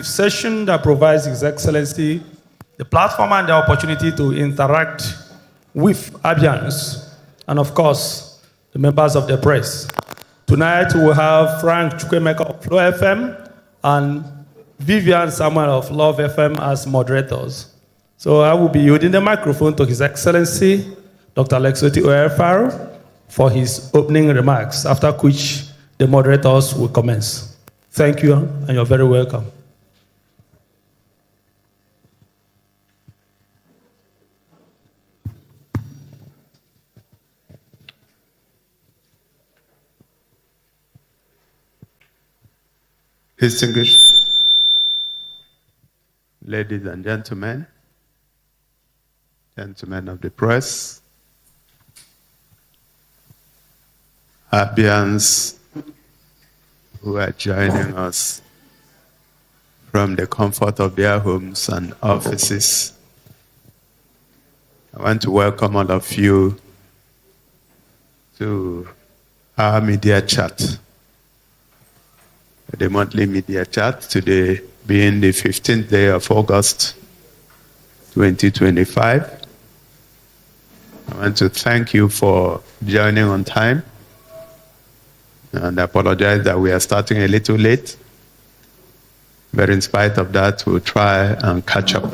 session that provides His Excellency the platform and the opportunity to interact with Abians and, of course, the members of the press. Tonight, we will have Frank Chukwemeka of Flow FM and Vivian Samuel of Love FM as moderators. So I will be yielding the microphone to His Excellency, Dr. Alex Otti for his opening remarks, after which the moderators will commence. Thank you, and you're very welcome. Distinguished ladies and gentlemen of the press, Abians who are joining us from the comfort of their homes and offices, I want to welcome all of you to our media chat. The monthly media chat, today being the 15th day of August 2025. I want to thank you for joining on time and apologize that we are starting a little late. But in spite of that, we'll try and catch up.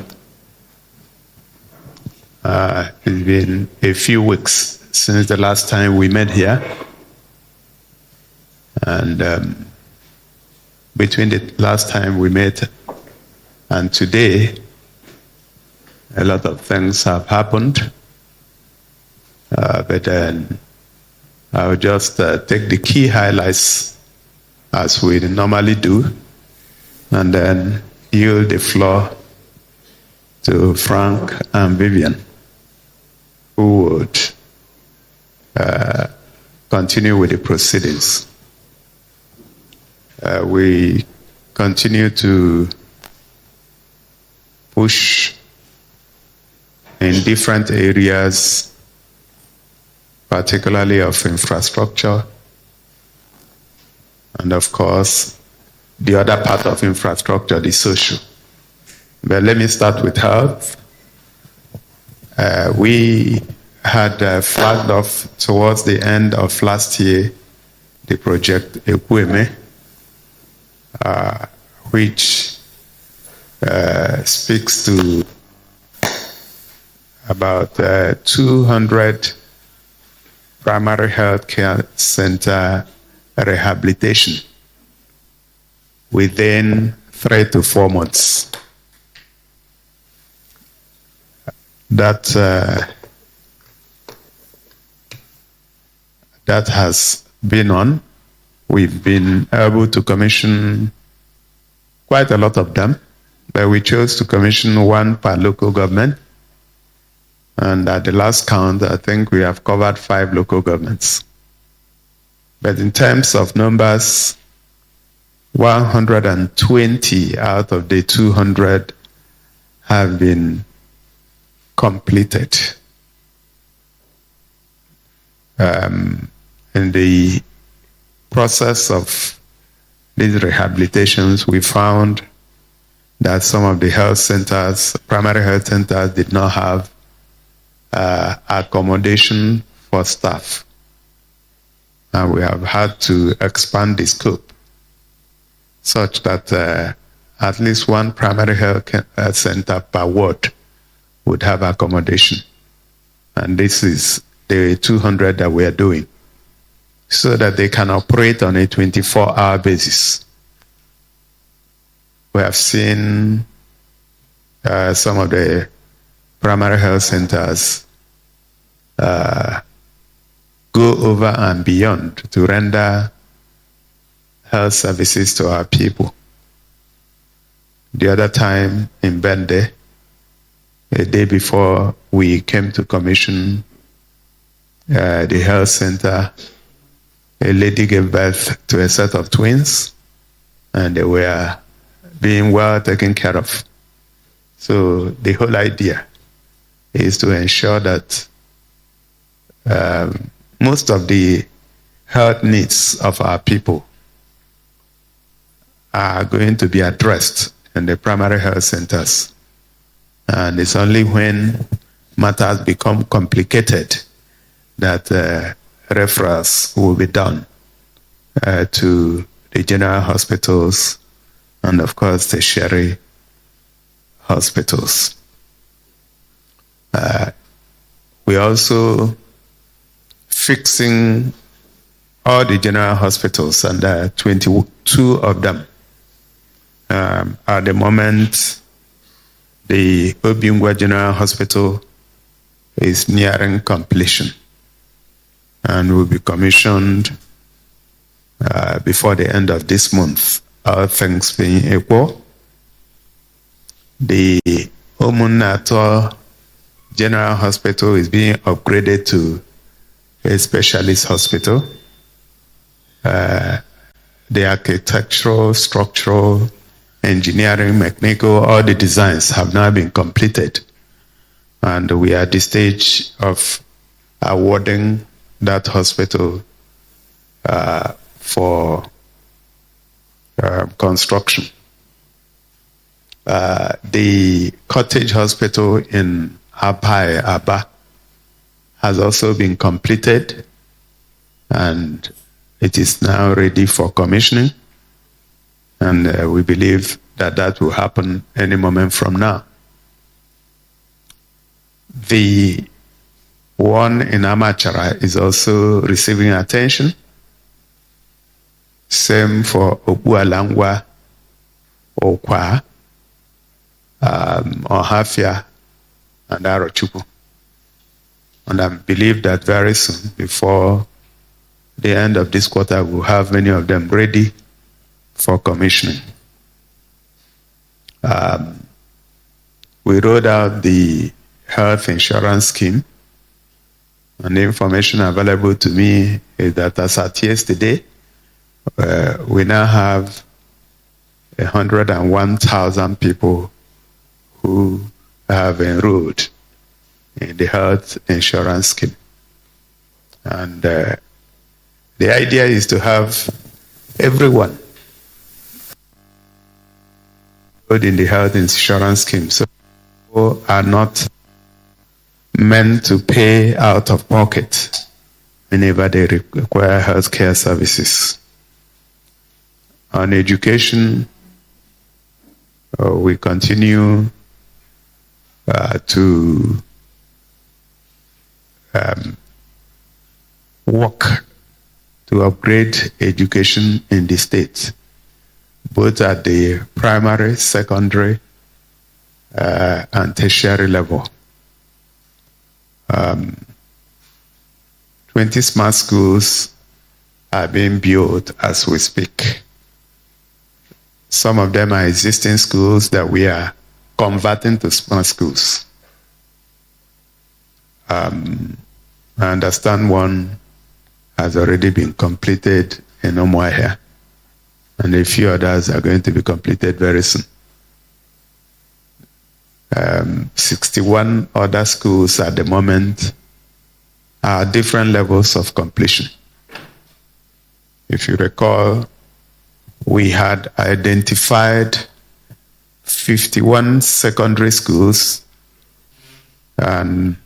It's been a few weeks since the last time we met here. And between the last time we met and today, a lot of things have happened. But then I'll just take the key highlights as we normally do, and then yield the floor to Frank and Vivian, who would continue with the proceedings. We continue to push in different areas, particularly of infrastructure, and of course, the other part of infrastructure, the social. But let me start with health. We had flagged off towards the end of last year the Project Ekweme, which speaks to about 200 primary health care center rehabilitation within 3 to 4 months. That has been on. We've been able to commission quite a lot of them, but we chose to commission 1 per local government. And at the last count, I think we have covered 5 local governments. But in terms of numbers, 120 out of the 200 have been completed. In the process of these rehabilitations, we found that some of the health centers, primary health centers, did not have accommodation for staff. And we have had to expand the scope such that at least 1 primary health center per ward would have accommodation. And this is the 200 that we are doing, so that they can operate on a 24-hour basis. We have seen some of the primary health centers go over and beyond to render health services to our people. The other time in Bende, a day before we came to commission the health center, a lady gave birth to a set of twins, and they were being well taken care of. So the whole idea is to ensure that most of the health needs of our people are going to be addressed in the primary health centers. And it's only when matters become complicated that referrals will be done to the general hospitals and, of course, tertiary hospitals. We also fixing all the general hospitals, and 22 of them. At the moment, the Obiungwa General Hospital is nearing completion and will be commissioned before the end of this month, all things being equal. The Umuahia General Hospital is being upgraded to a specialist hospital. The architectural, structural, engineering, mechanical, all the designs have now been completed. And we are at the stage of awarding that hospital for construction. The cottage hospital in Aba has also been completed, and it is now ready for commissioning. And we believe that that will happen any moment from now. The one in Amachara is also receiving attention. Same for Obualangwa, Okwa, Umuahia, and Arochukwu. And I believe that very soon, before the end of this quarter, we'll have many of them ready for commissioning. We rolled out the health insurance scheme, and the information available to me is that as at yesterday, we now have 101,000 people who have enrolled in the health insurance scheme. And the idea is to have everyone in the health insurance scheme, so people are not meant to pay out of pocket whenever they require healthcare services. On education, we continue to work to upgrade education in the state, both at the primary, secondary, and tertiary level. 20 smart schools are being built as we speak. Some of them are existing schools that we are converting to smart schools. I understand one has already been completed in Umuahia, and a few others are going to be completed very soon. 61 other schools at the moment are different levels of completion. If you recall, we had identified 51 secondary schools, and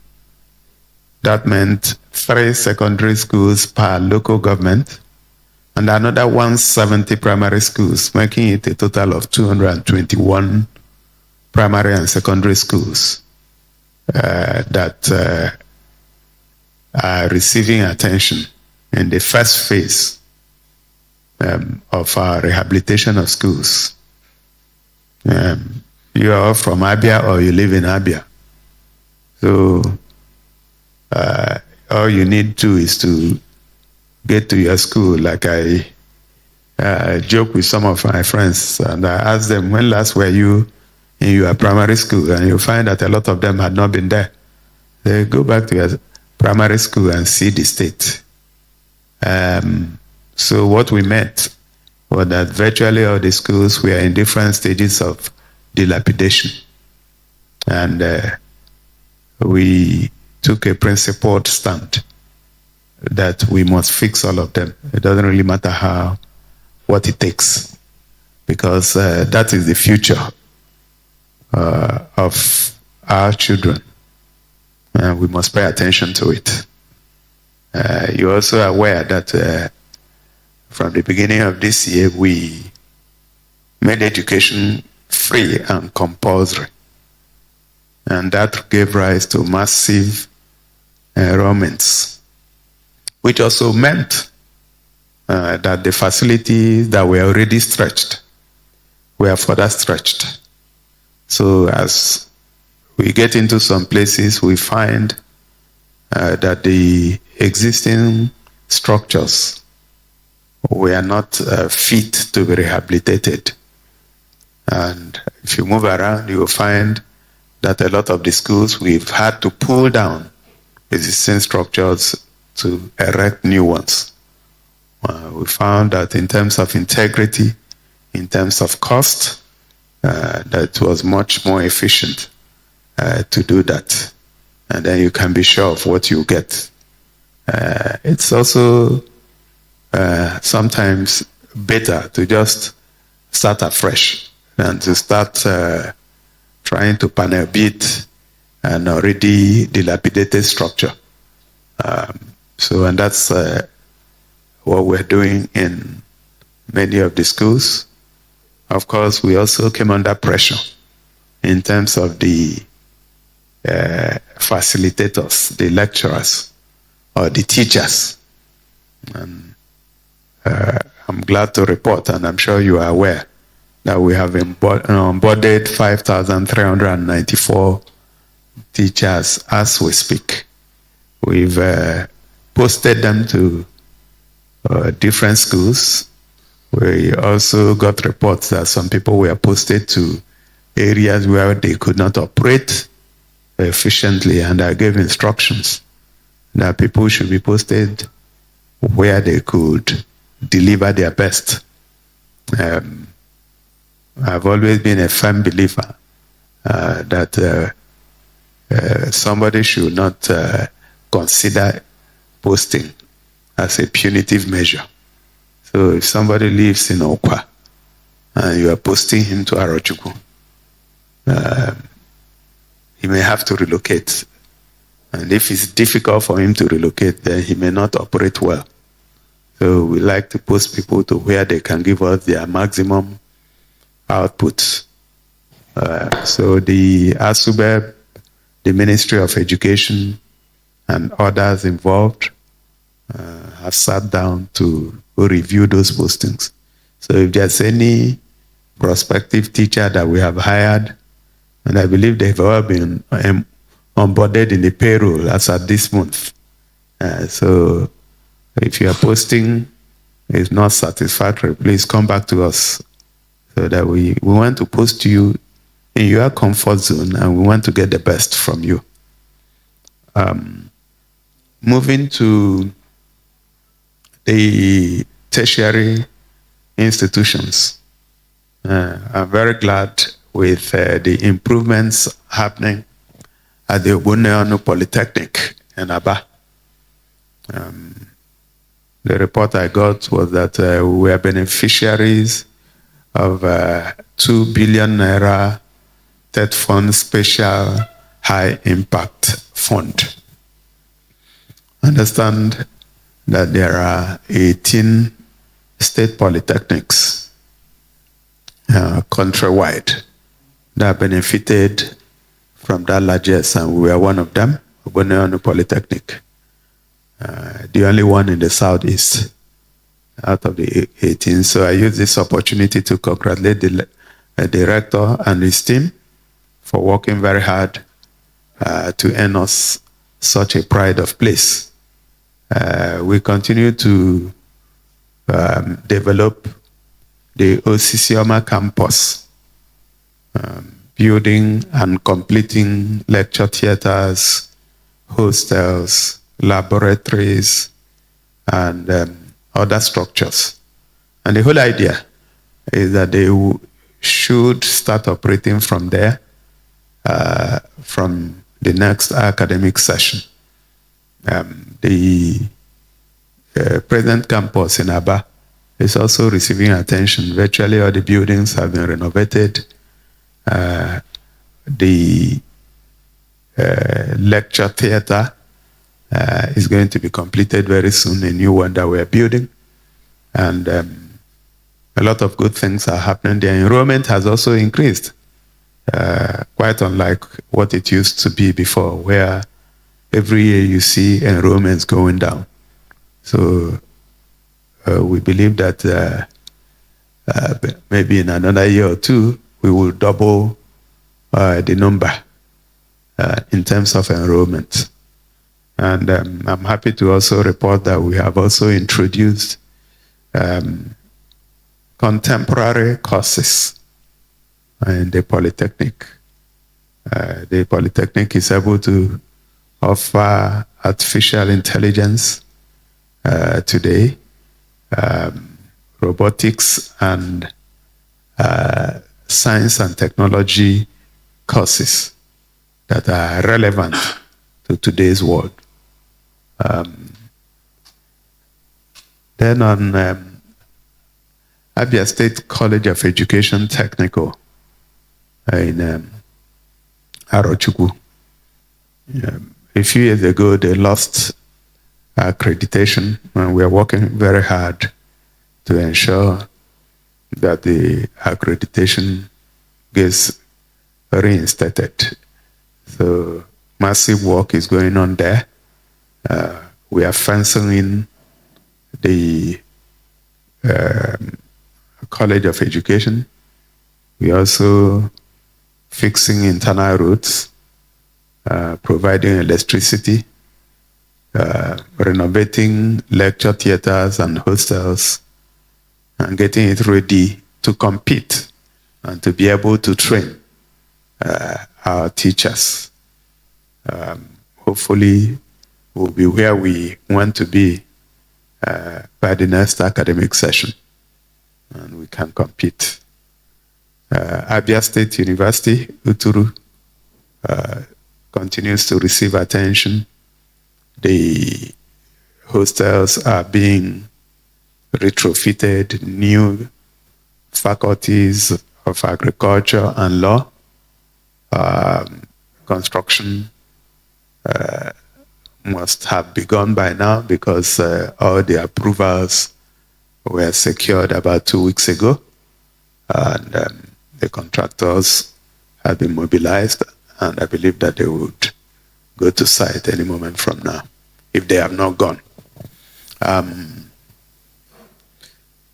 that meant 3 secondary schools per local government and another 170 primary schools, making it a total of 221 primary and secondary schools that are receiving attention in the first phase of our rehabilitation of schools. You are from Abia or you live in Abia. So all you need to is to get to your school. Like I joke with some of my friends, and I ask them, when last were you in your primary school? And you find that a lot of them had not been there. They go back to your primary school and see the state. So what we met was that virtually all the schools were in different stages of dilapidation. And we took a principled stand that we must fix all of them. It doesn't really matter what it takes, because that is the future of our children. And we must pay attention to it. You're also aware that from the beginning of this year, we made education free and compulsory. And that gave rise to massive enrollments, which also meant that the facilities that were already stretched were further stretched. So as we get into some places, we find that the existing structures were not fit to be rehabilitated. And if you move around, you will find that a lot of the schools, we've had to pull down existing structures to erect new ones. We found that in terms of integrity, in terms of cost, that it was much more efficient to do that. And then you can be sure of what you get. It's also sometimes better to just start afresh than to start trying to panel beat an already dilapidated structure. And that's what we're doing in many of the schools. Of course, we also came under pressure in terms of the facilitators, the lecturers, or the teachers. And I'm glad to report, and I'm sure you are aware, that we have onboarded 5,394 teachers as we speak. We've posted them to different schools. We also got reports that some people were posted to areas where they could not operate efficiently, and I gave instructions that people should be posted where they could deliver their best. I've always been a firm believer that somebody should not consider posting as a punitive measure. So if somebody lives in Okwa and you are posting him to Arochukwu, he may have to relocate. And if it's difficult for him to relocate, then he may not operate well. So we like to post people to where they can give us their maximum output. So the ASUBEB, the Ministry of Education, and others involved have sat down to review those postings. So if there's any prospective teacher that we have hired, and I believe they've all been onboarded in the payroll as at this month. So if your posting is not satisfactory, please come back to us, so that we want to post you in your comfort zone, and we want to get the best from you. Moving to the tertiary institutions, I'm very glad with the improvements happening at the Umuahia Polytechnic in Abia. The report I got was that we were beneficiaries of 2 billion naira TED Fund Special High Impact Fund. Understand that there are 18 state polytechnics countrywide that benefited from that largesse, and we were one of them, Umuahia Polytechnic. The only one in the southeast out of the 18. So I use this opportunity to congratulate the director and his team for working very hard to earn us such a pride of place. We continue to develop the Osisioma campus, building and completing lecture theaters, hostels, laboratories, and other structures. And the whole idea is that they should start operating from there from the next academic session. The present campus in Abia is also receiving attention. Virtually all the buildings have been renovated. the lecture theater is going to be completed very soon, a new one that we're building. And a lot of good things are happening. The enrollment has also increased, quite unlike what it used to be before, where every year you see enrollments going down. So we believe that maybe in another year or two, we will double the number in terms of enrollment. And I'm happy to also report that we have also introduced contemporary courses in the Polytechnic. The Polytechnic is able to offer artificial intelligence today, robotics and science and technology courses that are relevant to today's world. Then on Abia State College of Education Technical in Arochukwu. A few years ago, they lost accreditation, and we are working very hard to ensure that the accreditation gets reinstated. So massive work is going on there. We are fencing in the College of Education. We are also fixing internal roads, providing electricity, renovating lecture theaters and hostels, and getting it ready to compete and to be able to train our teachers. Hopefully, we'll be where we want to be by the next academic session, and we can compete. Abia State University, Uturu, continues to receive attention. The hostels are being retrofitted, new faculties of agriculture and law, construction must have begun by now because all the approvals were secured about 2 weeks ago, and the contractors have been mobilized, and I believe that they would go to site any moment from now, if they have not gone.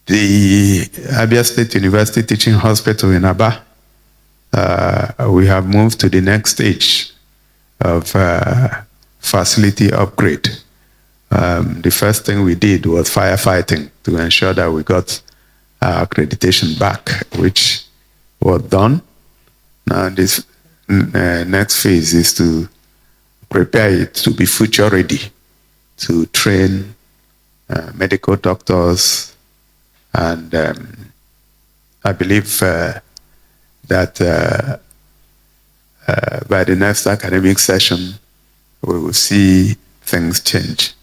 The Abia State University Teaching Hospital in Aba, we have moved to the next stage of facility upgrade. The first thing we did was firefighting to ensure that we got our accreditation back, which was done. Now this next phase is to prepare it to be future ready, to train medical doctors, and I believe that by the next academic session, we will see things change.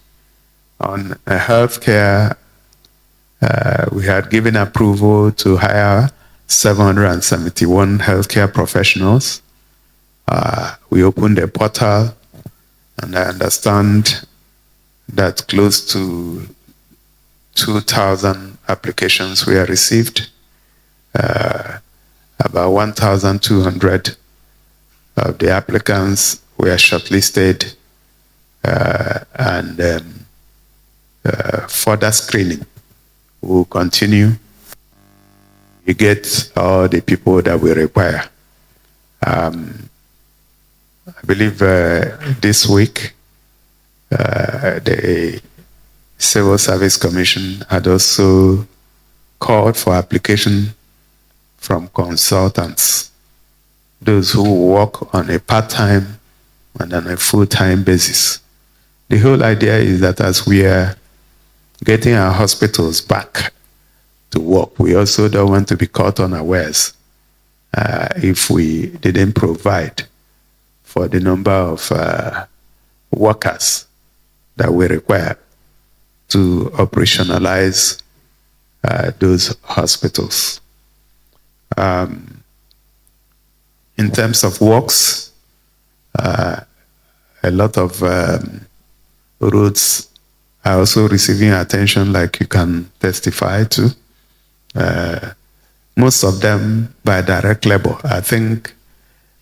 On healthcare, we had given approval to hire 771 healthcare professionals. We opened a portal, and I understand that close to 2,000 applications were received. About 1,200 of the applicants were shortlisted, and further screening will continue. We get all the people that we require. I believe this week, the Civil Service Commission had also called for application from consultants, those who work on a part-time and on a full-time basis. The whole idea is that as we are getting our hospitals back to work, we also don't want to be caught unawares if we didn't provide for the number of workers that we require to operationalize those hospitals. In in terms of works, a lot of roads are also receiving attention, like you can testify to. Most of them by direct labor. I think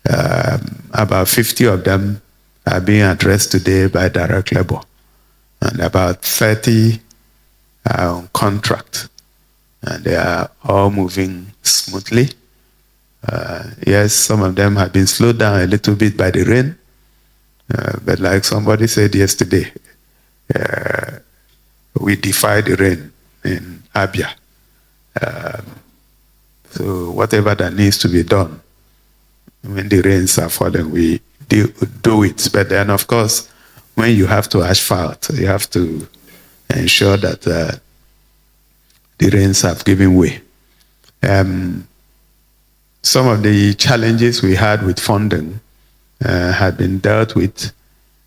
about 50 of them are being addressed today by direct labor, and about 30 are on contract, and they are all moving smoothly. Yes, some of them have been slowed down a little bit by the rain, but like somebody said yesterday, we defy the rain in Abia. So whatever that needs to be done, when the rains are falling, we do it. But then, of course, when you have to asphalt, you have to ensure that the rains have given way. Some of the challenges we had with funding had been dealt with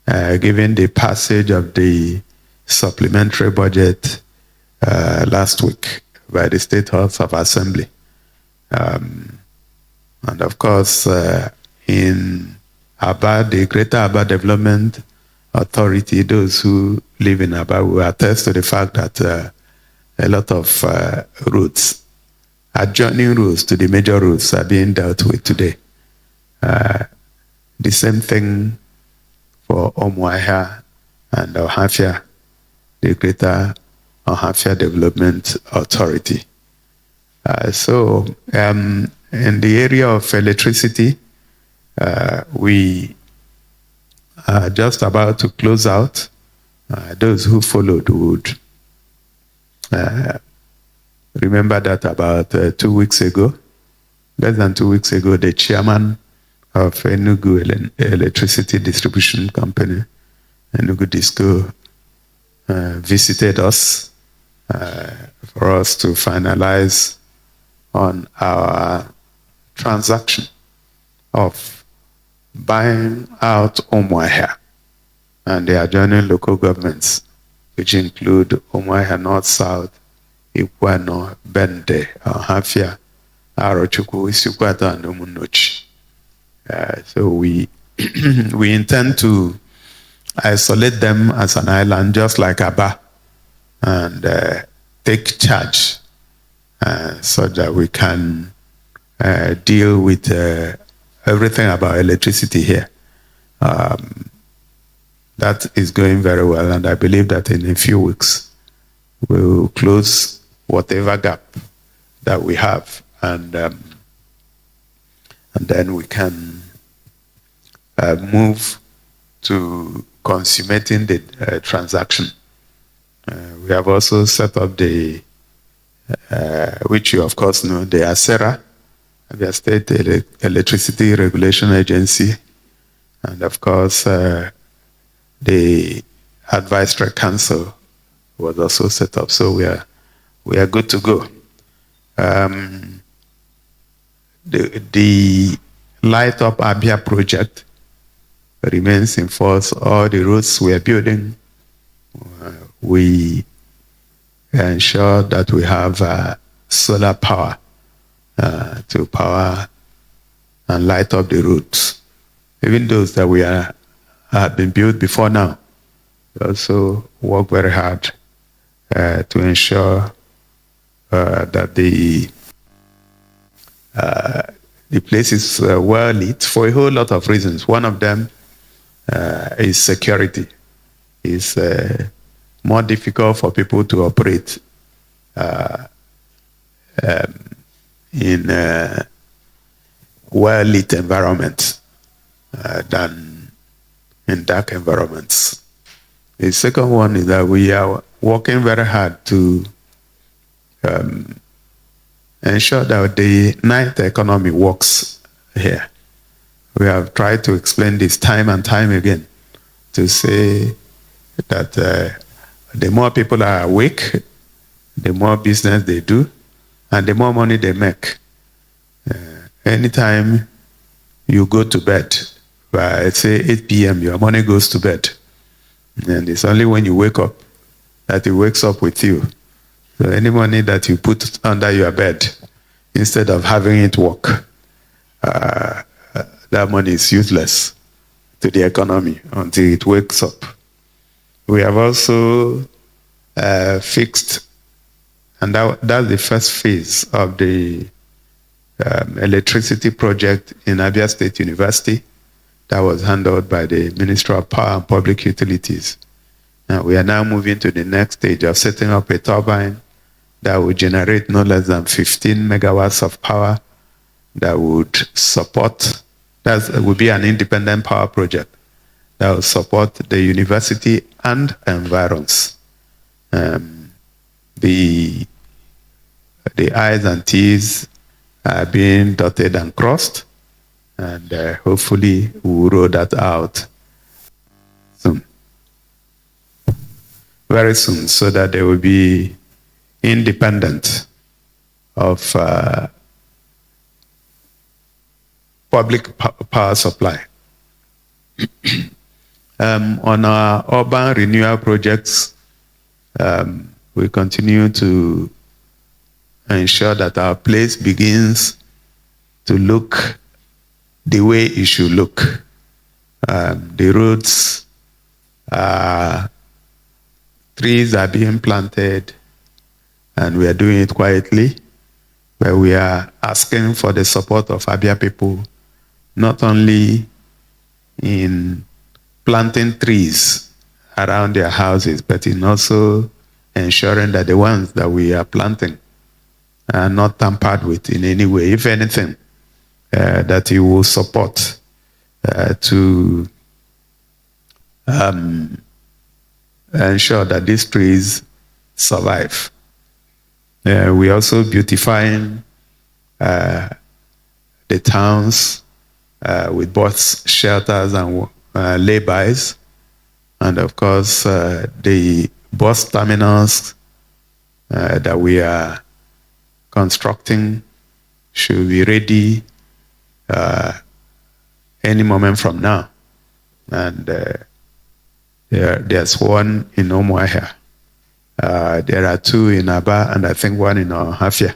given the passage of the supplementary budget last week by the State House of Assembly. And of course, in Aba, the Greater Aba Development Authority, those who live in Aba will attest to the fact that a lot of routes, adjoining routes to the major routes, are being dealt with today. The same thing for Umuahia and Umuahia, the Greater Umuahia Development Authority. So in the area of electricity, we are just about to close out. Those who followed would remember that about 2 weeks ago, less than 2 weeks ago, the chairman of Enugu Electricity Distribution Company, Enugu Disco, visited us for us to finalize on our transaction of buying out Umuahia and the adjoining local governments, which include Umuahia North, South, Ekweme, Bende, Umuahia, Arochukwu, Isikwata, and Umunochi. So we intend to isolate them as an island, just like Aba, and take charge so that we can deal with everything about electricity here. That is going very well, and I believe that in a few weeks we'll close whatever gap that we have, and then we can move to consummating the transaction. We have also set up the, which you of course know, the ASERA, Abia State Electricity Regulation Agency, and of course the Advisory Council was also set up. So we are good to go. The Light Up Abia project remains in force. All the roads we are building, we ensure that we have solar power to power and light up the roads. Even those that have been built before now, we also work very hard to ensure that the place is well lit for a whole lot of reasons. One of them is security. It's more difficult for people to operate in well-lit environments than in dark environments. The second one is that we are working very hard to ensure that the night economy works here. We have tried to explain this time and time again to say that the more people are awake, the more business they do, and the more money they make. Anytime you go to bed, by say 8 p.m., your money goes to bed. And it's only when you wake up that it wakes up with you. So any money that you put under your bed, instead of having it work, that money is useless to the economy until it wakes up. We have also fixed, and that's the first phase of the electricity project in Abia State University that was handled by the Ministry of Power and Public Utilities. And we are now moving to the next stage of setting up a turbine that will generate no less than 15 megawatts of power that would support, that would be an independent power project that will support the university and environs. The I's and T's are being dotted and crossed, and hopefully we'll roll that out soon. Very soon, so that they will be independent of public power supply. On our urban renewal projects, we continue to ensure that our place begins to look the way it should look. The roads, trees are being planted, and we are doing it quietly, but we are asking for the support of Abia people, not only in planting trees around their houses, but in also ensuring that the ones that we are planting are not tampered with in any way. If anything, that you will support to ensure that these trees survive. We also beautifying the towns with both shelters and lay-bys, and of course the bus terminals that we are constructing should be ready any moment from now. And there's one in Umuahia. There are two in Aba, and I think one in Umuahia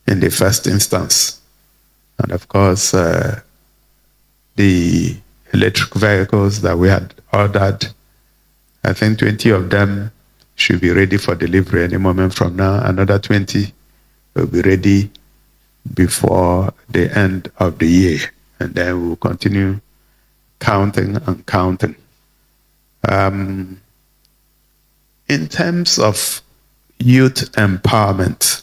in the first instance. And of course, the electric vehicles that we had ordered, I think 20 of them should be ready for delivery any moment from now. Another 20 will be ready before the end of the year. And then we'll continue counting and counting. In terms of youth empowerment,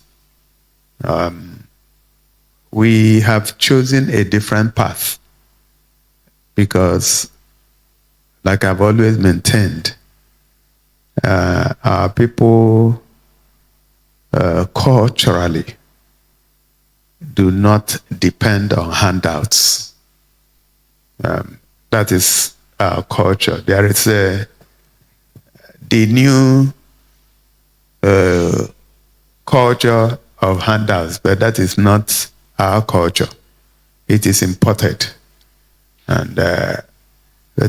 we have chosen a different path because, like I've always maintained, our people culturally do not depend on handouts. That is our culture. There is the new culture of handouts, but that is not our culture. It is imported. And that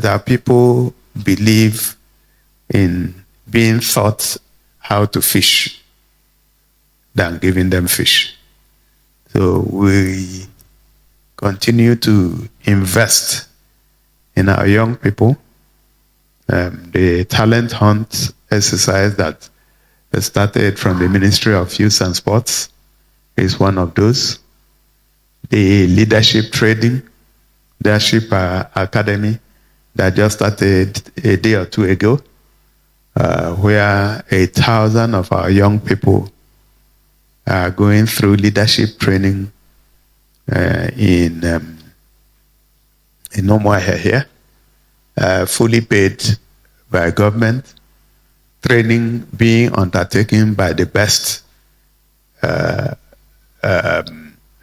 our people believe in being taught how to fish than giving them fish. So we continue to invest in our young people. The talent hunt exercise that started from the Ministry of Youth and Sports is one of those. The leadership academy that just started a day or two ago, where 1,000 of our young people are going through leadership training in Umuahia here, fully paid by government, training being undertaken by the best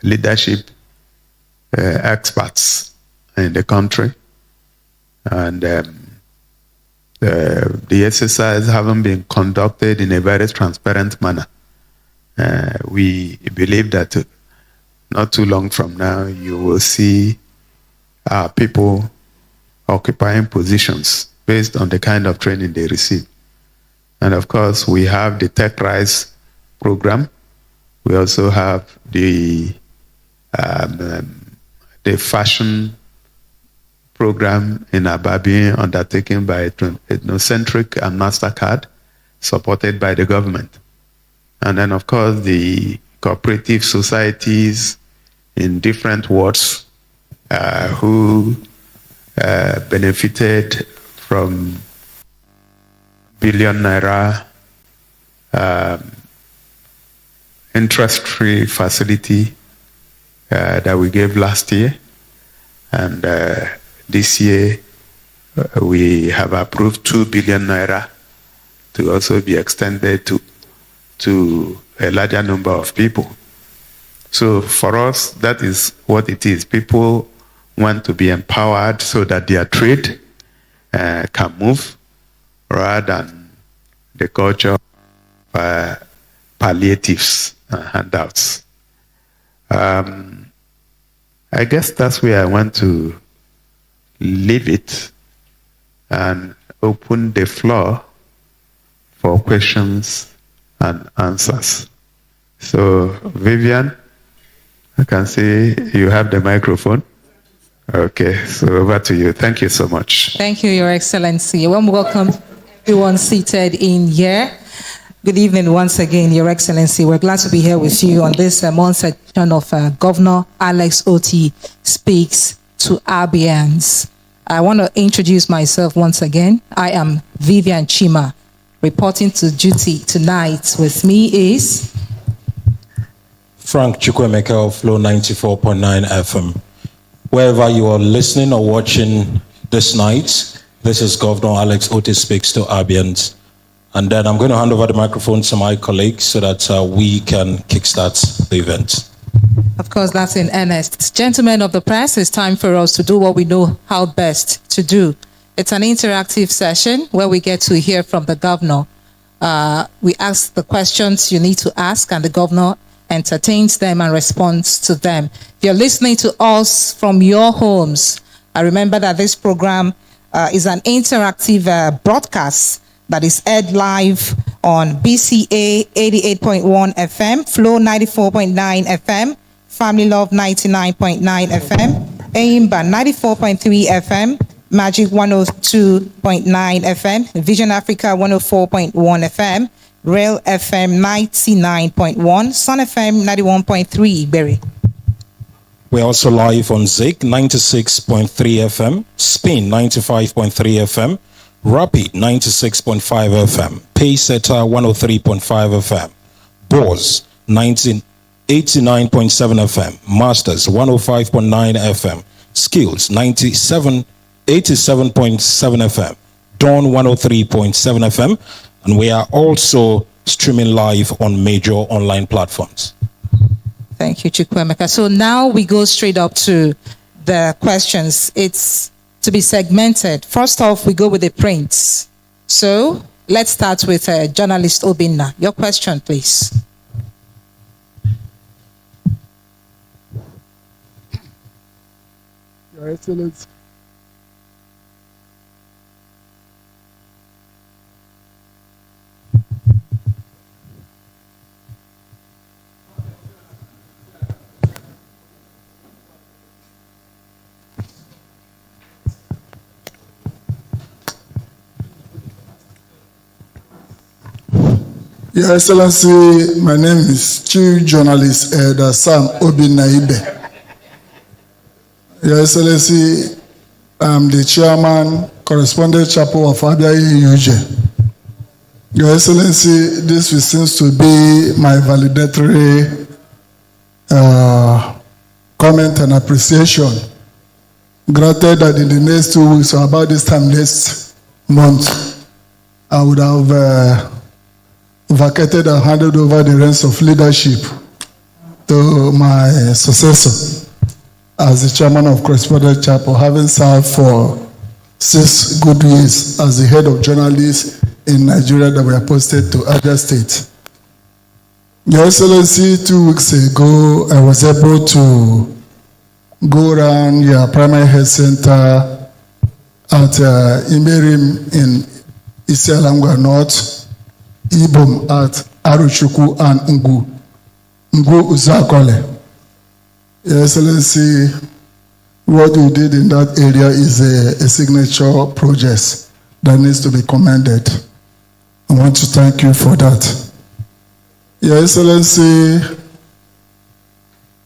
leadership experts in the country. And the exercise having been conducted in a very transparent manner. We believe that not too long from now, you will see our people occupying positions based on the kind of training they receive. And of course, we have the Tech Rise program. We also have the fashion program in Abia being undertaken by Ethnocentric and MasterCard, supported by the government. And then, of course, the cooperative societies in different wards who benefited from billion naira interest-free facility that we gave last year. And this year, we have approved 2 billion naira to also be extended to a larger number of people. So for us, that is what it is. People want to be empowered so that their trade can move rather than the culture of palliatives and handouts. I guess that's where I want to leave it and open the floor for questions and answers. So, Vivian, I can see you have the microphone. Okay, so over to you. Thank you so much. Thank you, Your Excellency. A warm welcome to everyone seated in here. Good evening once again, Your Excellency. We're glad to be here with you on this month section of Governor Alex Otti Speaks to Abians. I want to introduce myself once again. I am Vivian Chima, reporting to duty tonight. With me is Frank Chukwemeka of Flow 94.9 FM. Wherever you are listening or watching this night, this is Governor Alex Otti Speaks to Abians. And then I'm going to hand over the microphone to my colleagues so that we can kickstart the event. Of course, that's in earnest. Gentlemen of the press, it's time for us to do what we know how best to do. It's an interactive session where we get to hear from the governor. We ask the questions you need to ask, and the governor entertains them and responds to them. If you're listening to us from your homes, I remember that this program is an interactive broadcast that is aired live on BCA 88.1 FM, Flow 94.9 FM, Family Love 99.9 FM, Aimba 94.3 FM, Magic 102.9 FM, Vision Africa 104.1 FM, Rail FM 99.1, Sun FM 91.3, Berry. We're also live on Zik 96.3 FM, Spin 95.3 FM, Rapid 96.5 FM, Payseta 103.5 FM, Boz 89.7 FM, Masters 105.9 FM, Skills 87.7 FM, Dawn 103.7 FM, and we are also streaming live on major online platforms. Thank you, Chukwemeka. So now we go straight up to the questions. It's to be segmented. First off, we go with the prints. So let's start with journalist Obinna. Your question, please. Your Excellency. Your Excellency, my name is Chief Journalist Sam Obinaibe. Your Excellency, I'm the Chairman, Correspondent Chapel of Abia UJ. Your Excellency, this seems to be my validatory comment and appreciation. Granted that in the next 2 weeks, or about this time next month, I would have vacated and handed over the reins of leadership to my successor as the chairman of Correspondent Chapel, having served for 6 good years as the head of journalists in Nigeria that were posted to Abia State. Your Excellency, 2 weeks ago, I was able to go around your primary health center at Imerim in Isialangwa North, Ibom at Aruchuku and Ngu Uzakole. Your Excellency, what you did in that area is a signature project that needs to be commended. I want to thank you for that. Your Excellency,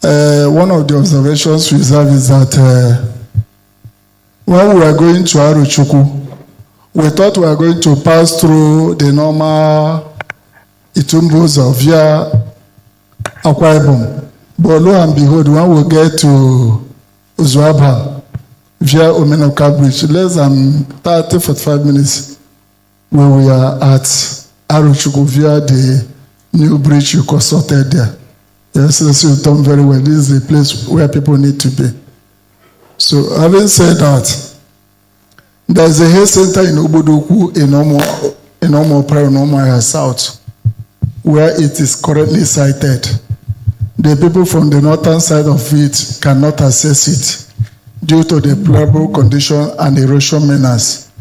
one of the observations we have is that when we were going to Aruchukwu, we thought we were going to pass through the normal Itumbuzo via Akwa Ibom. But lo and behold, when we get to Uzuaba via Omenoka Bridge, less than 30-45 minutes when we are at Aruchukwu via the new bridge you constructed there. Yes, you've done very well. This is the place where people need to be. So, having said that, there's a health center in Obodoku in Umuahia South, where it is currently sited. The people from the northern side of it cannot access it due to the deplorable condition and erosion menace.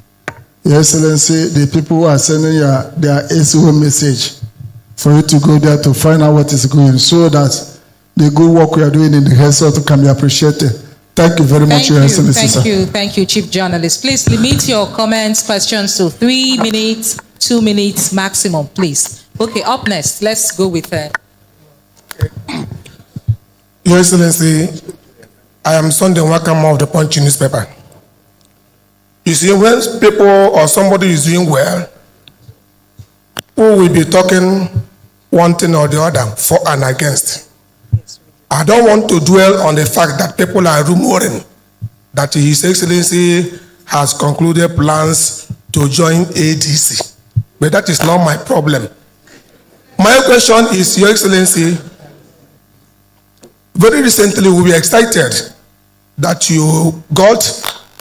Your Excellency, the people who are sending their SO message for you to go there to find out what is going, so that the good work we are doing in the health center can be appreciated. Thank you very much, Your Excellency. Thank you, Chief Journalist. Please limit your comments, questions to 3 minutes, 2 minutes maximum, please. Okay, up next, let's go with Your Excellency, I am Sunday Wakama of the Punch newspaper. You see, when people or somebody is doing well, who will be talking one thing or the other, for and against. I don't want to dwell on the fact that people are rumoring that His Excellency has concluded plans to join ADC. But that is not my problem. My question is, Your Excellency, very recently we were excited that you got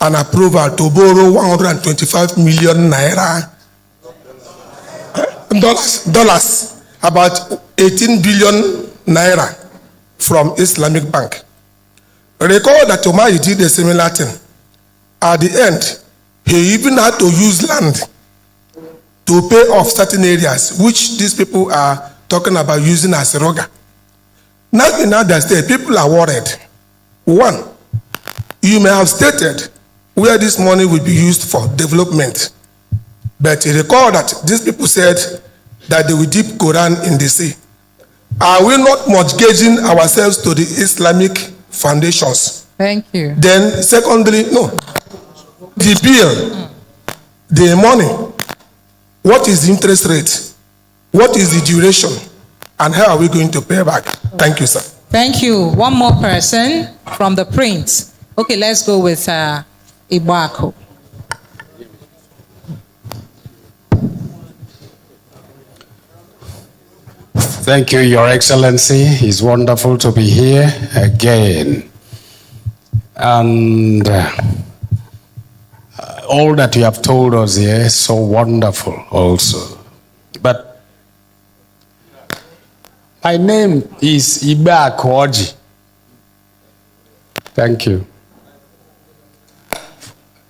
an approval to borrow 125 million naira dollars, about 18 billion naira from Islamic Bank. Recall that Umuahia did a similar thing. At the end, he even had to use land to pay off certain areas, which these people are talking about using as a roga. Now in Abia State, people are worried. One, you may have stated where this money will be used for development. But recall that these people said that they will dip Quran in the sea. Are we not mortgaging ourselves to the Islamic foundations? Thank you. Then secondly, no. The bill, the money, what is the interest rate? What is the duration? And how are we going to pay back? Thank you, sir. Thank you. One more person from the print. Okay, let's go with Ibako. Thank you, Your Excellency. It's wonderful to be here again. And all that you have told us here is so wonderful also. But my name is Abia State. Thank you.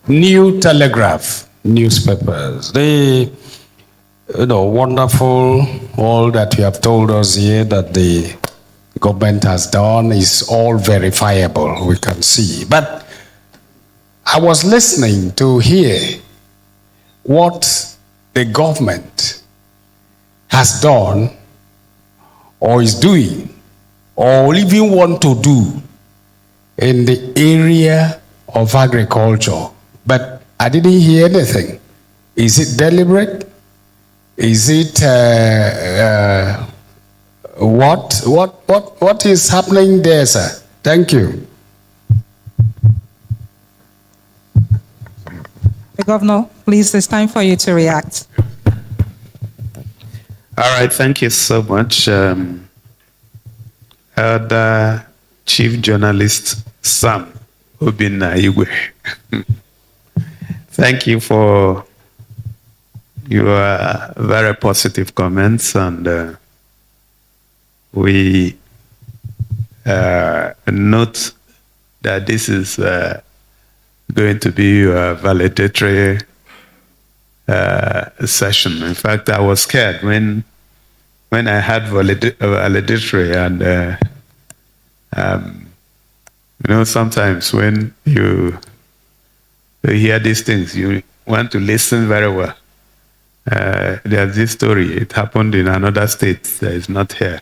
New Telegraph newspapers. They, wonderful, all that you have told us here that the government has done is all verifiable, we can see. But I was listening to hear what the government has done or is doing or even want to do in the area of agriculture. But I didn't hear anything. Is it deliberate? Is it what is happening there, sir? Thank you. The Governor, please, it's time for you to react. All right, thank you so much. Elder Chief Journalist Sam Obinna Igwe. Thank you for your very positive comments, and we note that this is going to be a validatory session. In fact, I was scared when I had validatory, and You know, sometimes when you hear these things, you want to listen very well. There's this story. It happened in another state that is not here.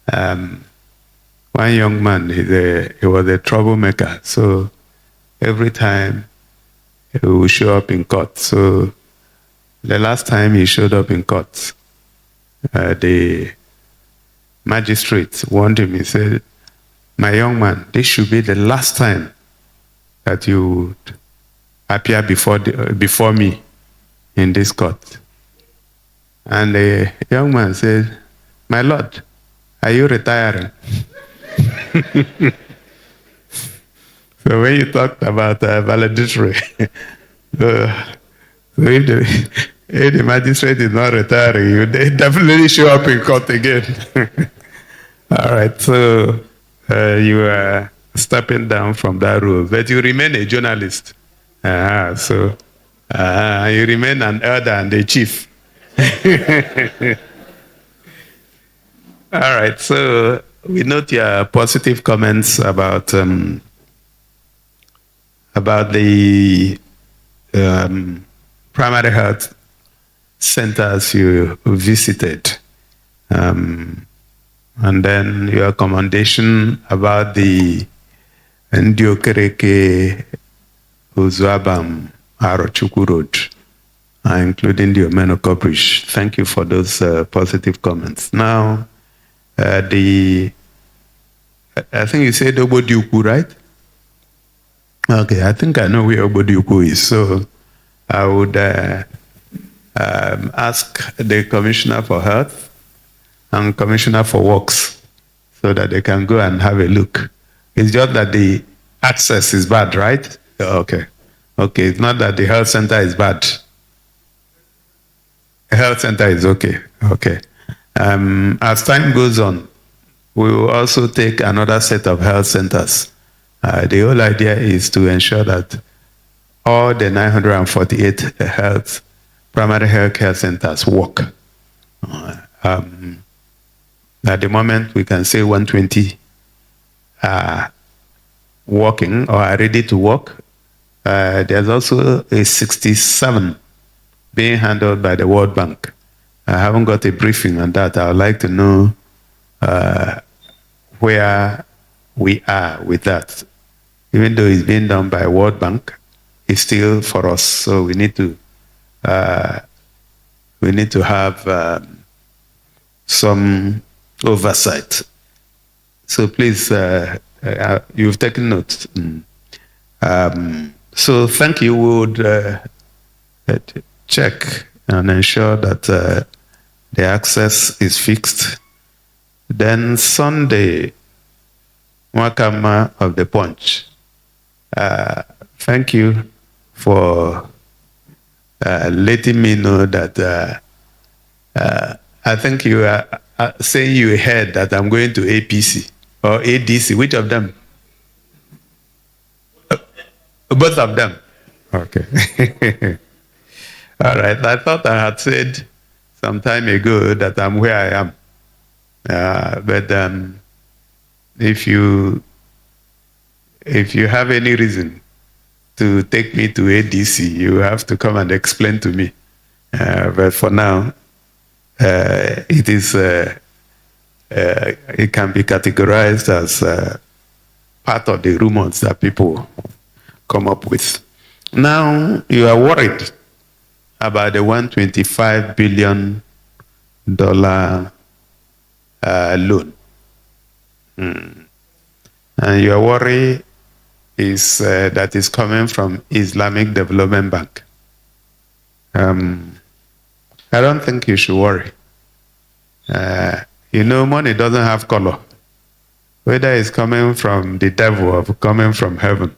One young man, he was a troublemaker. So every time he would show up in court. So the last time he showed up in court, the magistrate warned him. He said, "My young man, this should be the last time that you would appear before me in this court." And the young man said, "My lord, are you retiring?" So when you talked about valedictory, so if the magistrate is not retiring, you definitely show up in court again. All right, so you are stepping down from that role, but you remain a journalist. So you remain an elder and a chief. All right, so we note your positive comments about the primary health centers you visited, and then your commendation about the Ndiokereke Uzuabam Arochukwu Road, including the Omenoko Bridge. Thank you for those positive comments. Now, I think you said Obodiuku, right? Okay, I think I know where Obodiuku is. So I would ask the Commissioner for Health and Commissioner for Works so that they can go and have a look. It's just that the access is bad, right? Okay. Okay, it's not that the health center is bad. The health center is okay. Okay. As time goes on, we will also take another set of health centers. The whole idea is to ensure that all the 948 primary health care centers work. At the moment, we can say 120 are working or are ready to work. There's also a 67 being handled by the World Bank. I haven't got a briefing on that. I would like to know where we are with that. Even though it's being done by World Bank, it's still for us. So we need to have some oversight. So please, you've taken notes. So thank you. We would check and ensure that the access is fixed. Then Sunday, Wakama of the Punch. Thank you for letting me know that I think you are saying you heard that I'm going to APC or ADC. Which of them? Both of them. Okay. All right. I thought I had said some time ago that I'm where I am. But if you have any reason to take me to ADC, you have to come and explain to me. But for now, it can be categorized as part of the rumors that people come up with. Now you are worried about the $125 billion loan. And your worry is that is coming from Islamic Development Bank. I don't think you should worry. Money doesn't have color. Whether it's coming from the devil or coming from heaven.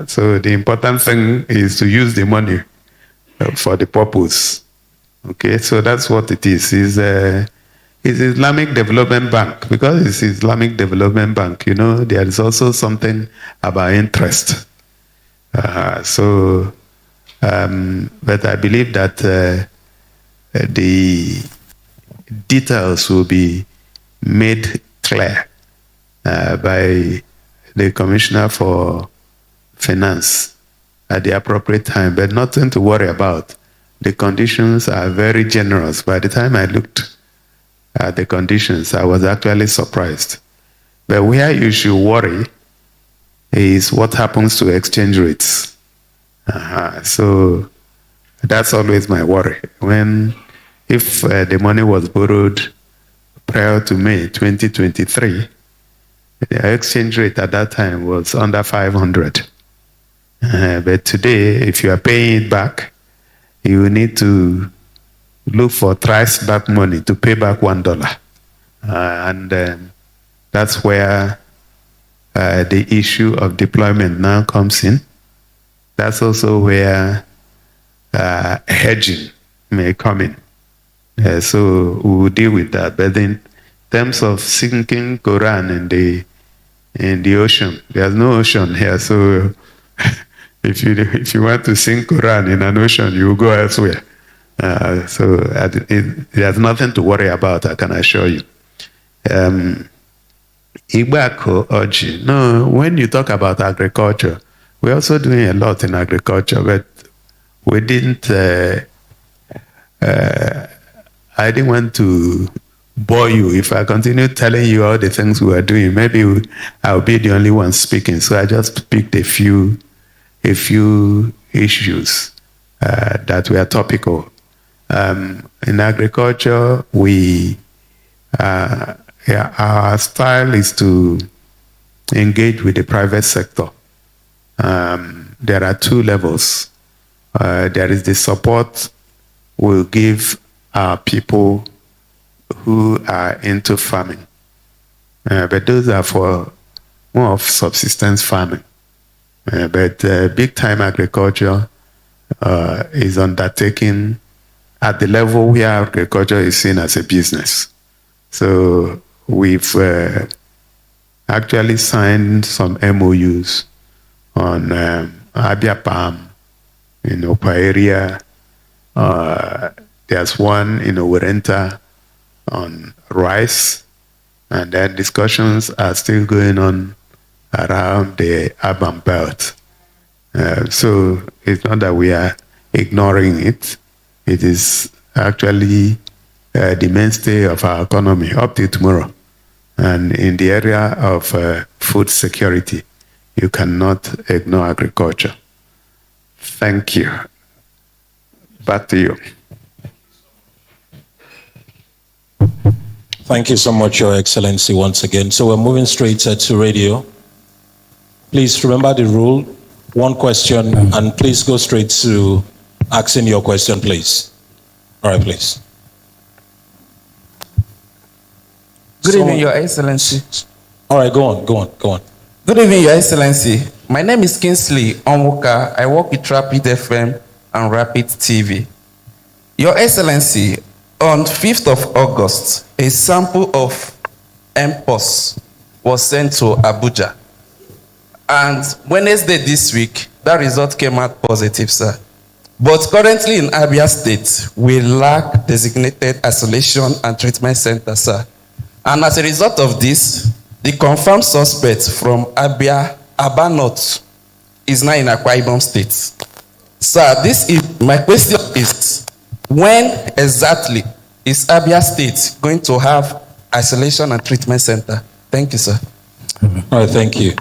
So the important thing is to use the money for the purpose. Okay, so that's what it is. It's Islamic Development Bank. Because it's Islamic Development Bank, there is also something about interest. But I believe that the details will be made clear by the Commissioner for Finance at the appropriate time, but nothing to worry about. The conditions are very generous. By the time I looked at the conditions, I was actually surprised. But where you should worry is what happens to exchange rates. So that's always my worry. If the money was borrowed prior to May 2023, the exchange rate at that time was under 500. But today, if you are paying it back, you will need to look for thrice back money to pay back $1. And that's where the issue of deployment now comes in. That's also where hedging may come in. So we will deal with that. But in terms of sinking Quran in the ocean, there's no ocean here. So if you want to sink Quran in an ocean, you will go elsewhere. So there's nothing to worry about, I can assure you. Igbako Oji. No, when you talk about agriculture, we're also doing a lot in agriculture, but we didn't, I didn't want to bore you. If I continue telling you all the things we are doing, maybe I'll be the only one speaking. So I just picked a few issues that were topical. In agriculture, our style is to engage with the private sector. There are two levels. There is the support we'll give our people who are into farming. But those are for more of subsistence farming. But big time agriculture is undertaken at the level where agriculture is seen as a business. So we've actually signed some MOUs on Abia Palm in Umuahia. There's one in Owerenta on rice, and then discussions are still going on around the urban belt. So it's not that we are ignoring it. It is actually the mainstay of our economy up to tomorrow. And in the area of food security, you cannot ignore agriculture. Thank you. Back to you. Thank you so much, Your Excellency, once again. So we're moving straight to radio. Please remember the rule, one question, and please go straight to asking your question, please. All right, please. Good evening, Your Excellency. All right, go on. Good evening, Your Excellency. My name is Kingsley Onwuka. I work with Rapid FM and Rapid TV. Your Excellency, on 5th of August, a sample of MPOS was sent to Abuja. And Wednesday this week, that result came out positive, sir. But currently in Abia State, we lack designated isolation and treatment center, sir. And as a result of this, the confirmed suspect from Abia North is now in Akwa Ibom State. Sir, my question is, when exactly is Abia State going to have isolation and treatment center? Thank you, sir. All right, thank you.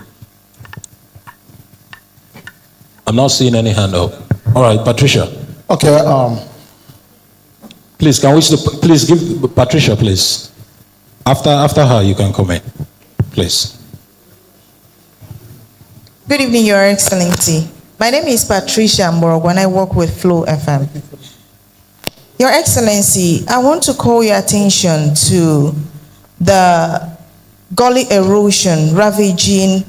I'm not seeing any hand up. All right, Patricia. Okay. Please, please give Patricia, please. After her, you can come in, please. Good evening, Your Excellency. My name is Patricia Mborog and I work with Flow FM. Your Excellency, I want to call your attention to the gully erosion ravaging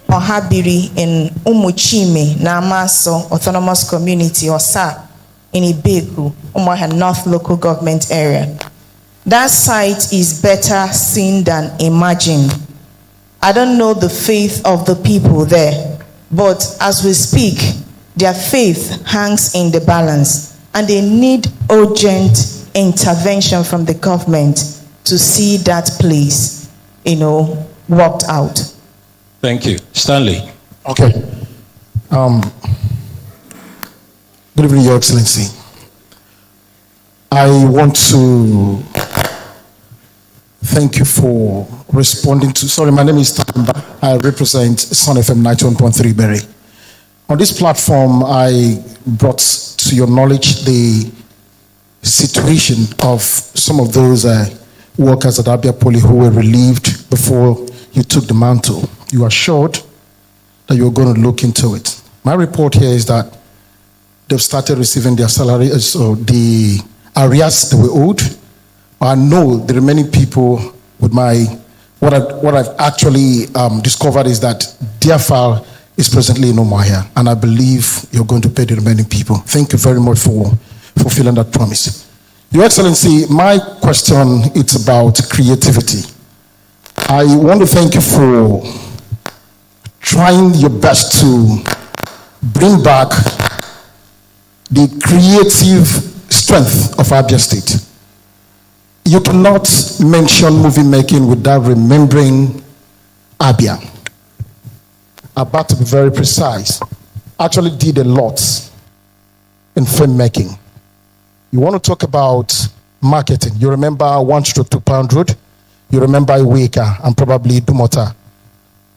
Ohabiri in Umuchime, Namaso Autonomous Community, or SA, in Ibegu, Umuahia North Local Government Area. That site is better seen than imagined. I don't know the faith of the people there, but as we speak, their faith hangs in the balance, and they need urgent intervention from the government to see that place, worked out. Thank you. Stanley. Okay. Good evening, Your Excellency. I want to thank you for responding to. Sorry, my name is Tamba. I represent Sun FM 91.3 Berry. On this platform, I brought to your knowledge the situation of some of those workers at Abia Poly who were relieved before you took the mantle. You assured that you were going to look into it. My report here is that they've started receiving their salary, so the arrears they were owed. I know the remaining people with what I've actually discovered is that their file is presently in Umuahia, and I believe you're going to pay the remaining people. Thank you very much for fulfilling that promise. Your Excellency, my question is about creativity. I want to thank you for trying your best to bring back the creative strength of Abia State. You cannot mention movie making without remembering Abia. About to be very precise, actually did a lot in filmmaking. You want to talk about marketing. You remember 1-2 Pound Road. You remember Iweka and probably Dumota.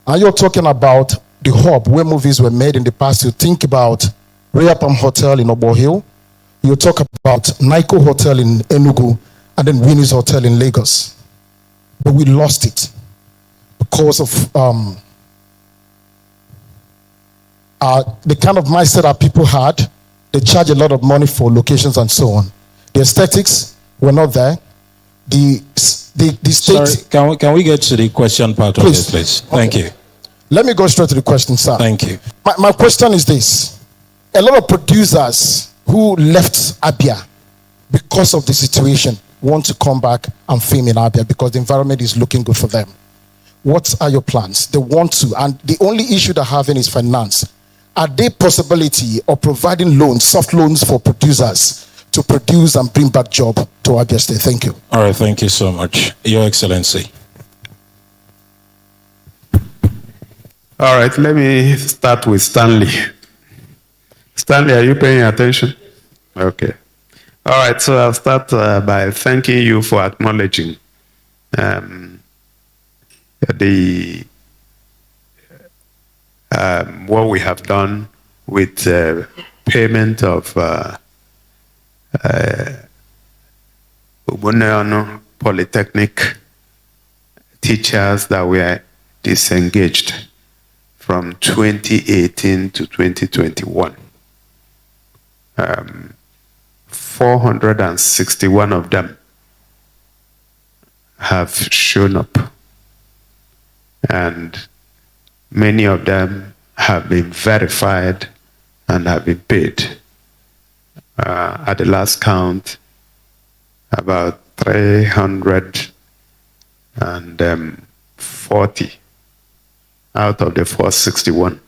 And you're talking about the hub where movies were made in the past. You think about reaffirming Hotel in Obo Hill. You talk about Naiko Hotel in Enugu and then Winnie's Hotel in Lagos. But we lost it because of the kind of mindset that people had. They charge a lot of money for locations and so on. The aesthetics were not there. The state. Sorry, can we get to the question part of this, please? Thank you. Let me go straight to the question, sir. Thank you. My question is this. A lot of producers who left Abia because of the situation want to come back and film in Abia because the environment is looking good for them. What are your plans? They want to, and the only issue they're having is finance. Are there possibility of providing loans, soft loans for producers to produce and bring back job to Abia State? Thank you. All right, thank you so much. Your Excellency. All right, let me start with Stanley. Stanley, are you paying attention? Okay. All right, so I'll start by thanking you for acknowledging what we have done with payment of Umuahia Polytechnic teachers that were disengaged from 2018 to 2021. 461 of them have shown up, and many of them have been verified and have been paid. At the last count, about 340 out of the 461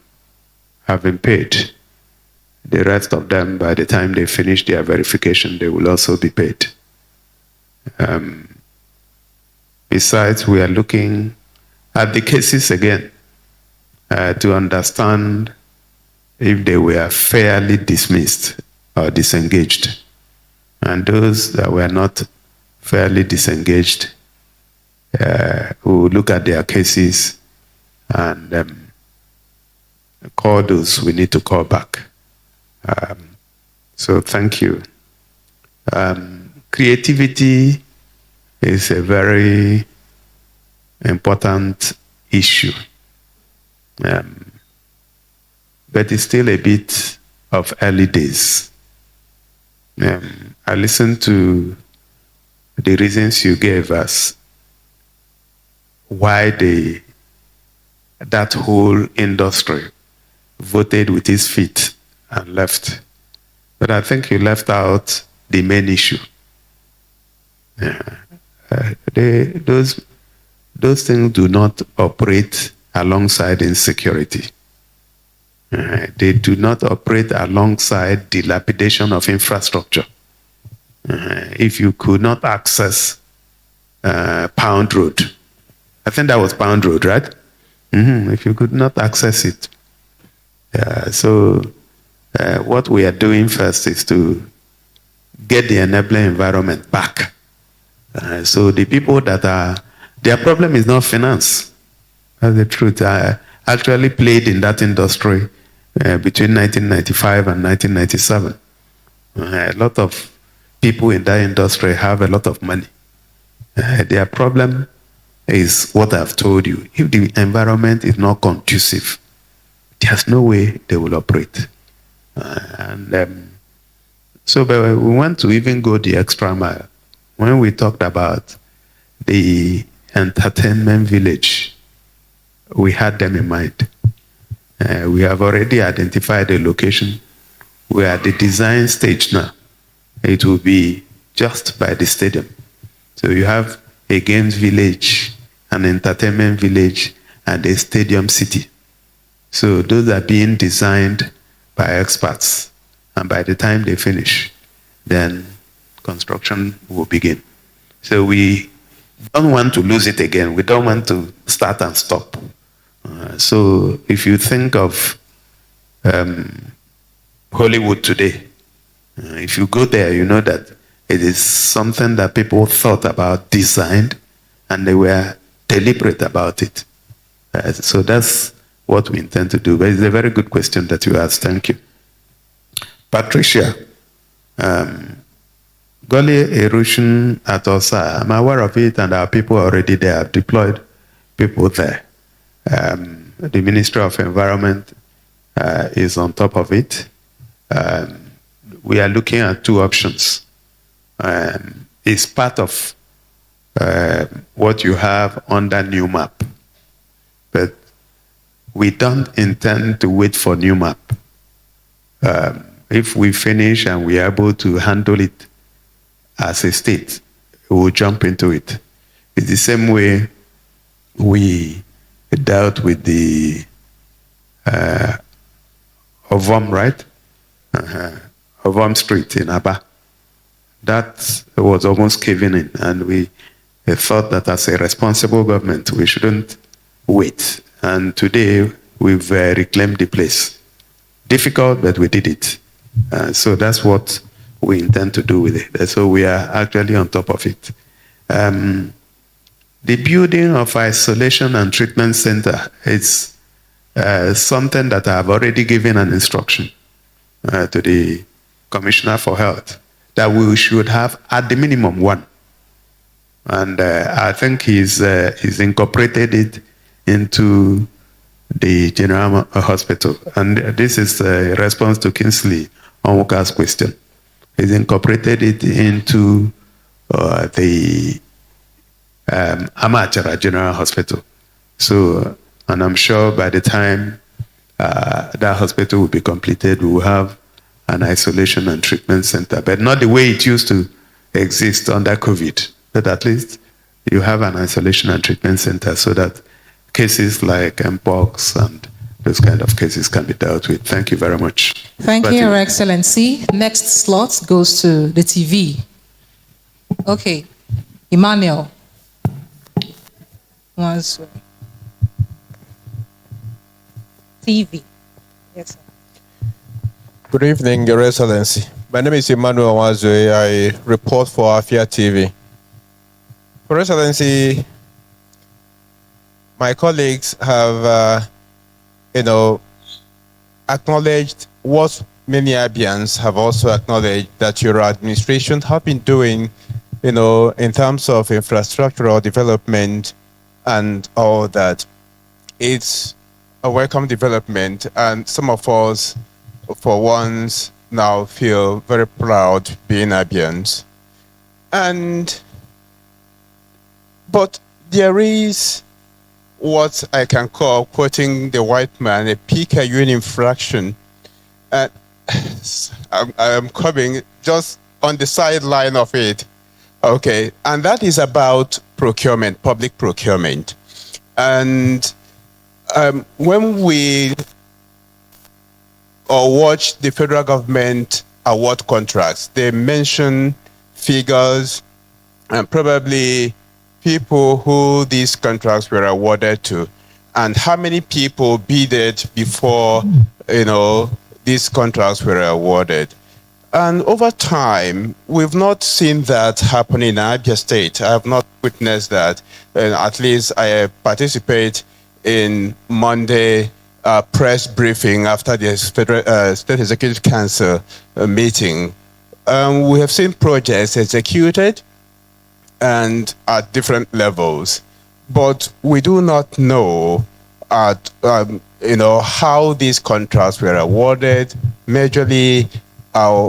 have been paid. The rest of them, by the time they finish their verification, they will also be paid. Besides, we are looking at the cases again to understand if they were fairly dismissed or disengaged. And those that were not fairly disengaged, we will look at their cases and call those we need to call back. So thank you. Creativity is a very important issue. But it's still a bit of early days. I listened to the reasons you gave us why that whole industry voted with its feet and left. But I think you left out the main issue. Those things do not operate alongside insecurity. They do not operate alongside dilapidation of infrastructure. If you could not access Pound Road, I think that was Pound Road, right? If you could not access it. What we are doing first is to get the enabling environment back. So the people that their problem is not finance. That's the truth. I actually played in that industry between 1995 and 1997. A lot of people in that industry have a lot of money. Their problem is what I've told you. If the environment is not conducive, there's no way they will operate. But we want to even go the extra mile. When we talked about the entertainment village, we had them in mind. We have already identified a location. We are at the design stage now. It will be just by the stadium. So you have a games village, an entertainment village, and a stadium city. So those are being designed by experts. And by the time they finish, then construction will begin. So we don't want to lose it again. We don't want to start and stop. So if you think of Hollywood today, if you go there, you know that it is something that people thought about, designed, and they were deliberate about it. So that's what we intend to do. But it's a very good question that you asked. Thank you. Patricia, gully erosion at Osa, I'm aware of it, and our people are already there. I've deployed people there. The Ministry of Environment is on top of it. We are looking at two options. It's part of what you have on the new map. But we don't intend to wait for new map. If we finish and we are able to handle it as a state, we will jump into it. It's the same way we dealt with the Ovom, right? Ovom Street in Aba. That was almost caving in, and we thought that as a responsible government, we shouldn't wait. And today, we've reclaimed the place. Difficult, but we did it. So that's what we intend to do with it. So we are actually on top of it. The building of isolation and treatment center is something that I've already given an instruction to the Commissioner for Health that we should have at the minimum one. And I think he's incorporated it into the General Hospital. And this is a response to Kingsley Onwuka's question. He's incorporated it into the Amachara General Hospital. So, and I'm sure by the time that hospital will be completed, we will have an isolation and treatment center, but not the way it used to exist under COVID. But at least you have an isolation and treatment center so that cases like Mpox and those kind of cases can be dealt with. Thank you very much. Thank you, Your Excellency. Next slot goes to the TV. Okay, Emmanuel. TV. Yes, sir. Good evening, Your Excellency. My name is Emmanuel Wazwe. I report for Afia TV. Your Excellency, my colleagues have, acknowledged what many Abians have also acknowledged that your administration have been doing, in terms of infrastructural development and all that. It's a welcome development, and some of us, for once, now feel very proud being Abians. But there is what I can call, quoting the white man, a PKU infraction. I'm coming just on the sideline of it. Okay, and that is about procurement, public procurement. And when we watch the federal government award contracts, they mention figures and probably people who these contracts were awarded to. and how many people bidded before, these contracts were awarded. And over time, we've not seen that happen in Abia State. I have not witnessed that. And at least I participate in Monday press briefing after the State Executive Council meeting. We have seen projects executed and at different levels, but we do not know how these contracts were awarded, majorly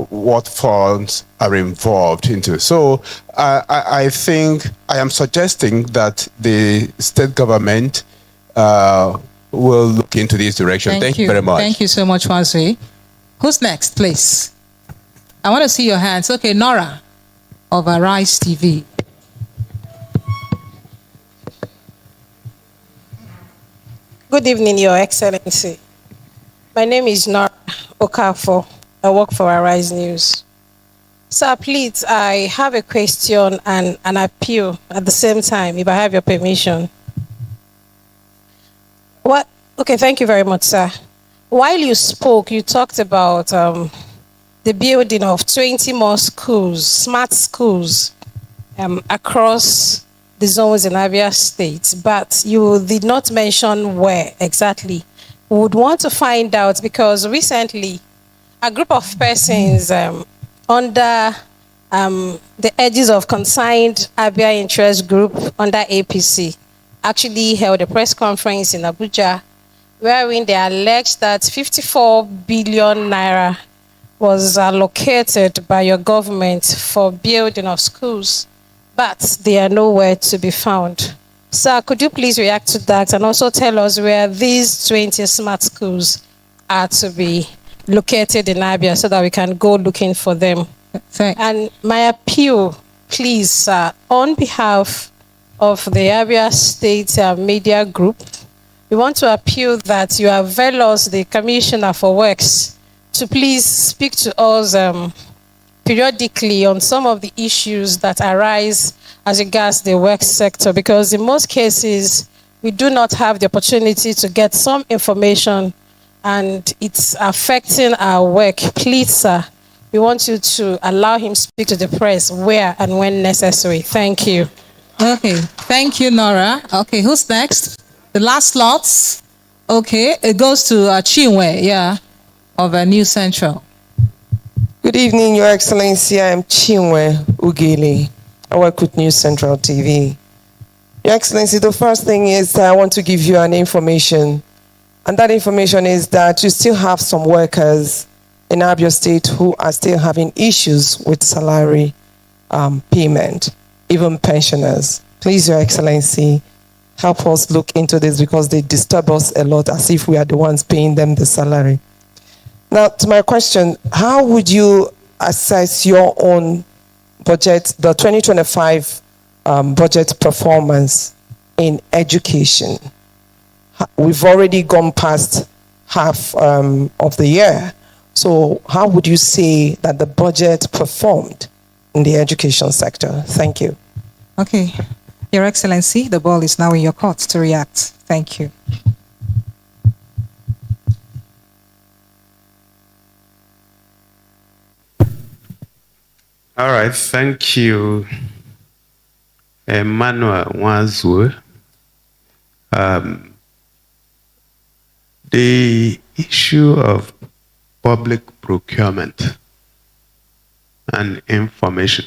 what funds are involved into. So I think I am suggesting that the state government will look into this direction. Thank you very much. Thank you so much, Wansi. Who's next, please? I want to see your hands. Okay, Nora of Arise TV. Good evening, Your Excellency. My name is Nora Okafor. I work for Arise News. Sir, please, I have a question and an appeal at the same time, if I have your permission. Okay, thank you very much, sir. While you spoke, you talked about the building of 20 more schools, smart schools, across the zones in Abia State, but you did not mention where exactly. We would want to find out, because recently a group of persons under the edges of consigned Abia interest group under APC actually held a press conference in Abuja wherein they alleged that 54 billion naira was allocated by your government for building of schools, but they are nowhere to be found. Sir, could you please react to that and also tell us where these 20 smart schools are to be located in Abia so that we can go looking for them? And my appeal, please, sir, on behalf of the Abia State Media Group, we want to appeal that you avail us, the Commissioner for Works, to please speak to us periodically on some of the issues that arise as regards the work sector, because in most cases, we do not have the opportunity to get some information and it's affecting our work. Please, sir, we want you to allow him speak to the press where and when necessary. Thank you. Okay, thank you, Nora. Okay, who's next? The last slots. Okay, it goes to Chinwe, of New Central. Good evening, Your Excellency. I am Chinwe Ugili. I work with New Central TV. Your Excellency, the first thing is I want to give you an information. And that information is that you still have some workers in Abia State who are still having issues with salary payment, even pensioners. Please, Your Excellency, help us look into this because they disturb us a lot as if we are the ones paying them the salary. Now, to my question, how would you assess your own budget, the 2025 budget performance in education? We've already gone past half of the year. So how would you say that the budget performed in the education sector? Thank you. Okay. Your Excellency, the ball is now in your court to react. Thank you. All right, thank you, Emmanuel Wanzu. The issue of public procurement and information,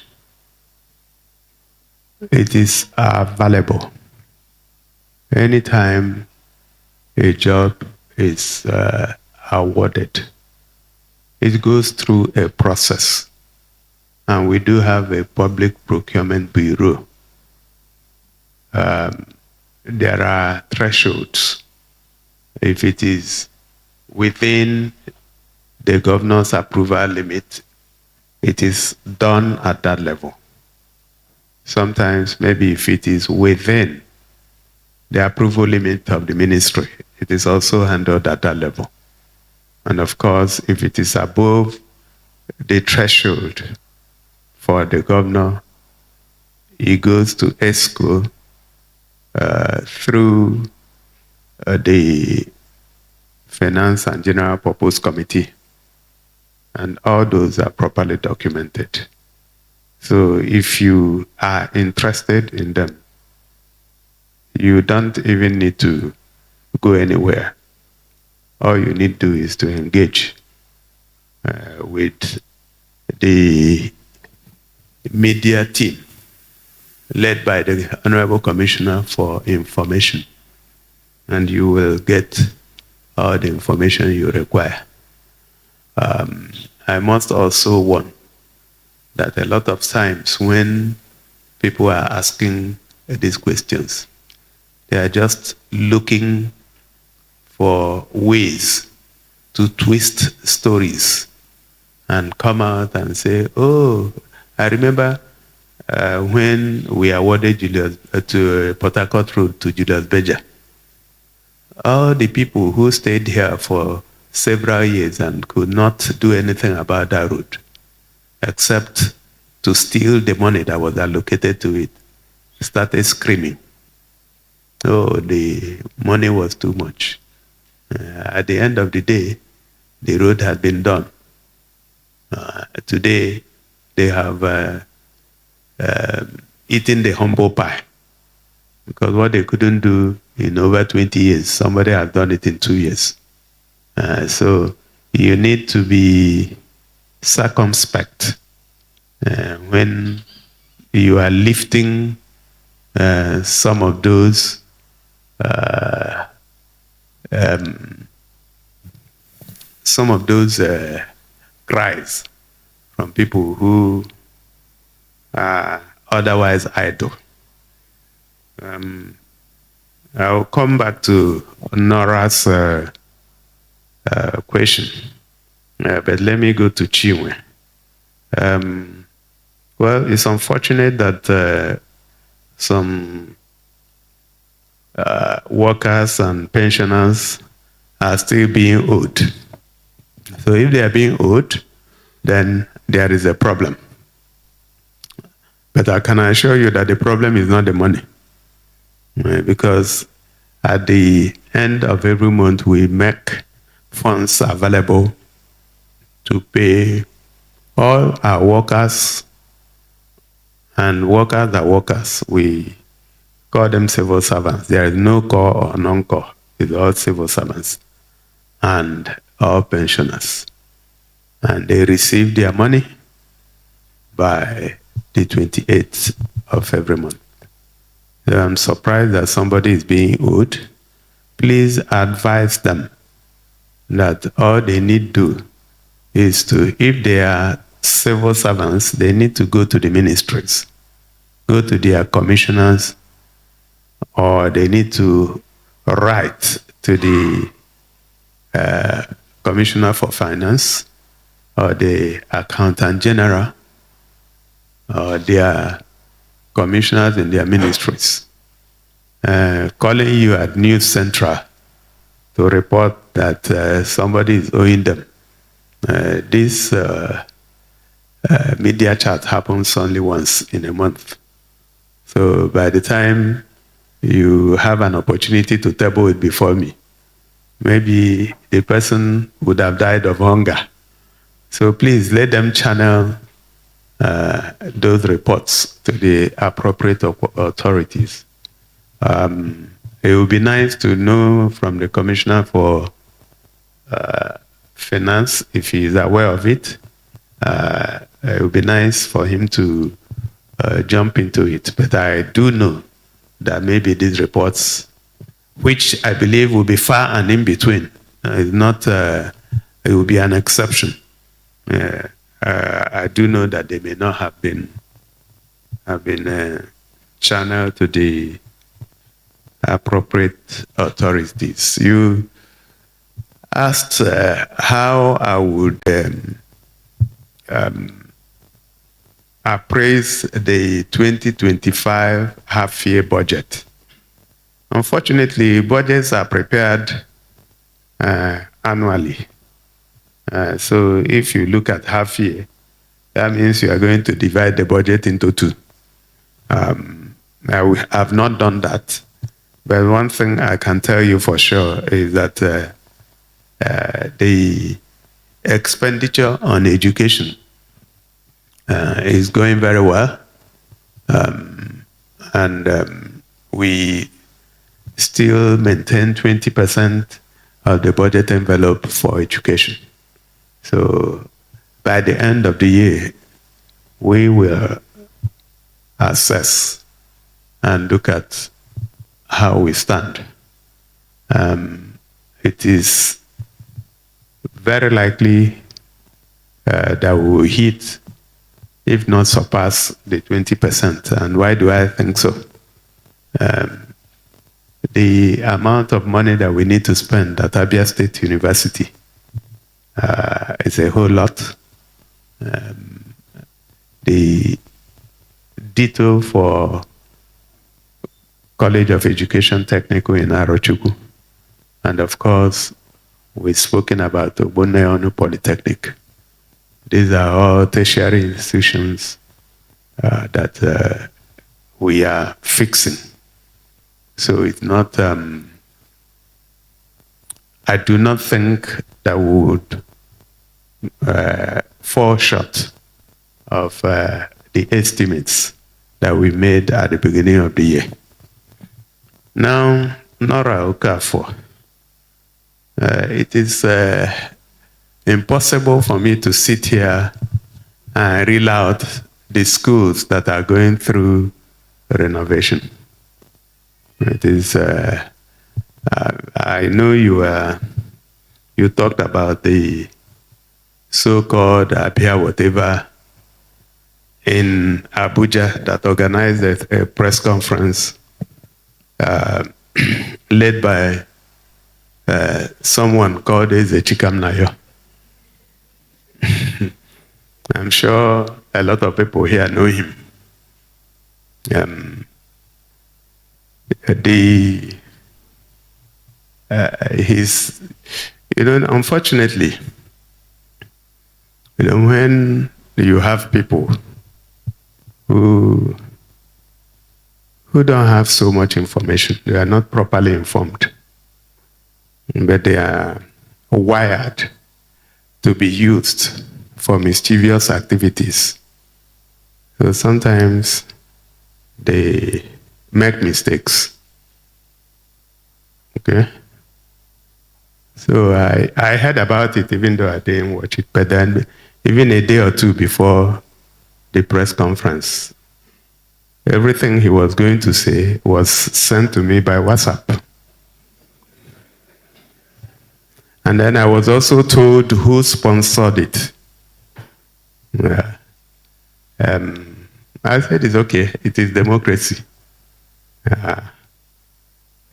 it is valuable. Anytime a job is awarded, it goes through a process. And we do have a public procurement bureau. There are thresholds. If it is within the governor's approval limit, it is done at that level. Sometimes, maybe if it is within the approval limit of the ministry, it is also handled at that level. And of course, if it is above the threshold for the governor, he goes to ESCO through the Finance and General Purpose Committee, and all those are properly documented. So if you are interested in them, you don't even need to go anywhere. All you need to do is to engage with the media team led by the Honorable Commissioner for Information, and you will get all the information you require. I must also warn that a lot of times when people are asking these questions, they are just looking for ways to twist stories and come out and say, oh, I remember when we awarded Julius, to Port Harcourt Road to Julius Berger. All the people who stayed here for several years and could not do anything about that road, except to steal the money that was allocated to it, started screaming. Oh, the money was too much. At the end of the day, the road had been done. Today, they have eaten the humble pie, because what they couldn't do in over 20 years, somebody has done it in 2 years. So you need to be circumspect when you are lifting some of those cries from people who are otherwise idle. I'll come back to Nora's question, but let me go to Chinwe. Well, it's unfortunate that some workers and pensioners are still being owed. So if they are being owed, then there is a problem. But I can assure you that the problem is not the money. Because at the end of every month, we make funds available to pay all our workers, and workers are workers. We call them civil servants. There is no core or non-core. It's all civil servants and all pensioners. And they receive their money by the 28th of every month. So I'm surprised that somebody is being owed. Please advise them that all they need to do is to, if they are civil servants, they need to go to the ministries, go to their commissioners, or they need to write to the Commissioner for Finance or the Accountant General or their commissioners in their ministries, calling you at News Central to report that somebody is owing them. This media chat happens only once in a month. So by the time you have an opportunity to table it before me, maybe the person would have died of hunger. So please let them channel those reports to the appropriate authorities. It would be nice to know from the Commissioner for Finance, if he is aware of it. It would be nice for him to jump into it. But I do know that maybe these reports, which I believe will be far and in between, is not. It will be an exception. I do know that they may not have been channeled to the appropriate authorities. You asked how I would appraise the 2025 half-year budget. Unfortunately, budgets are prepared annually. So if you look at half year, that means you are going to divide the budget into two. I have not done that. But one thing I can tell you for sure is that the expenditure on education is going very well. And we still maintain 20% of the budget envelope for education. So by the end of the year, we will assess and look at how we stand. It is very likely that we will hit, if not surpass, the 20%. And why do I think so? The amount of money that we need to spend at Abia State University is a whole lot. The ditto for College of Education Technical in Arochukwu. And of course, we've spoken about Oboneonu Polytechnic. These are all tertiary institutions that we are fixing. So it's not, I do not think that we would fall short of the estimates that we made at the beginning of the year. Now, Nora Okafor, it is impossible for me to sit here and reel out the schools that are going through renovation. It is, I know you talked about the so-called Abia whatever in Abuja that organized a press conference led by someone called Ezechikam Nayo. I'm sure a lot of people here know him. Unfortunately, when you have people who don't have so much information, they are not properly informed, but they are wired to be used for mischievous activities. So sometimes they make mistakes. Okay? So I heard about it even though I didn't watch it, but then even a day or two before the press conference, everything he was going to say was sent to me by WhatsApp. And then I was also told who sponsored it. I said, it's okay, it is democracy.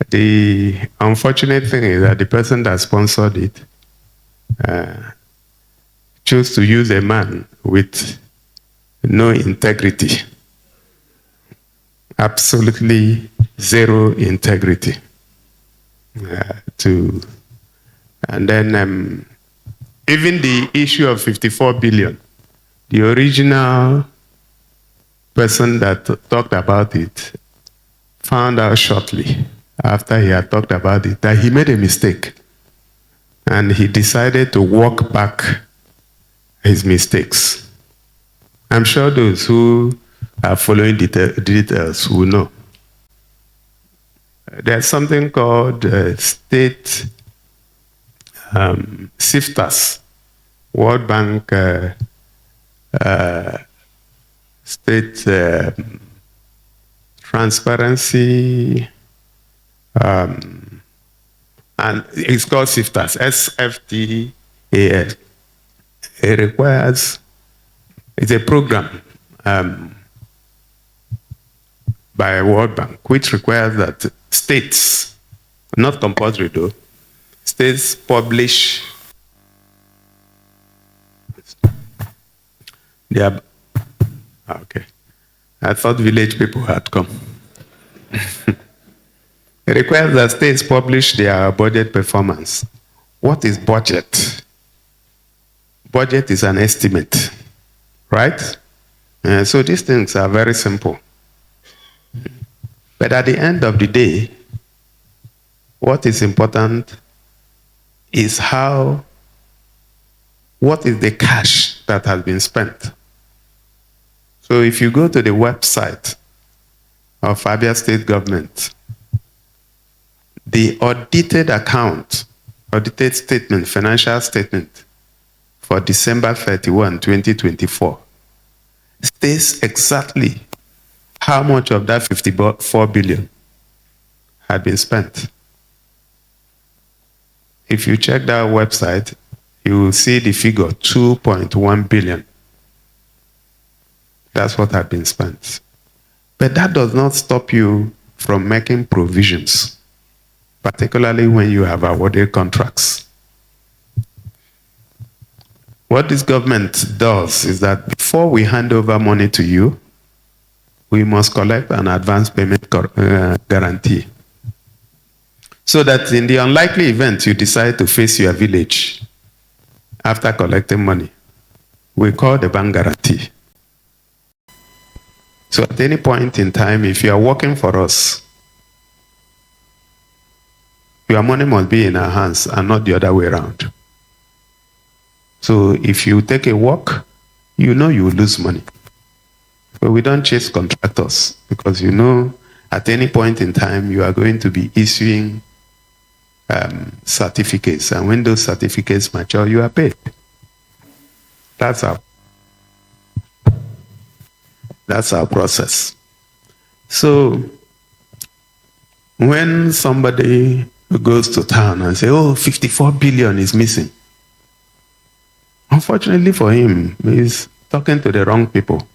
The unfortunate thing is that the person that sponsored it chose to use a man with no integrity. Absolutely zero integrity. And then even the issue of 54 billion, the original person that talked about it found out shortly after he had talked about it that he made a mistake. And he decided to walk back his mistakes. I'm sure those who are following the details will know. There's something called state SIFTAS, World Bank State Transparency, and it's called SIFTAS, SFTAS. It requires, it's a program by World Bank, which requires that states, not compulsory though, states publish their, okay. I thought village people had come. It requires that states publish their budget performance. What is budget? Budget is an estimate, right? So these things are very simple. But at the end of the day, What is important is what is the cash that has been spent. So if you go to the website of Abia State government, the audited statement, financial statement for December 31, 2024, states exactly how much of that 54 billion had been spent. If you check that website, you will see the figure 2.1 billion. That's what had been spent. But that does not stop you from making provisions, particularly when you have awarded contracts. What this government does is that before we hand over money to you, we must collect an advance payment guarantee. So that in the unlikely event you decide to face your village after collecting money, we call the bank guarantee. So at any point in time, if you are working for us, your money must be in our hands and not the other way around. So if you take a walk, you know you will lose money. But we don't chase contractors because you know at any point in time you are going to be issuing certificates, and when those certificates mature, you are paid. That's our process. So when somebody goes to town and says, oh, 54 billion is missing, unfortunately for him, he's talking to the wrong people.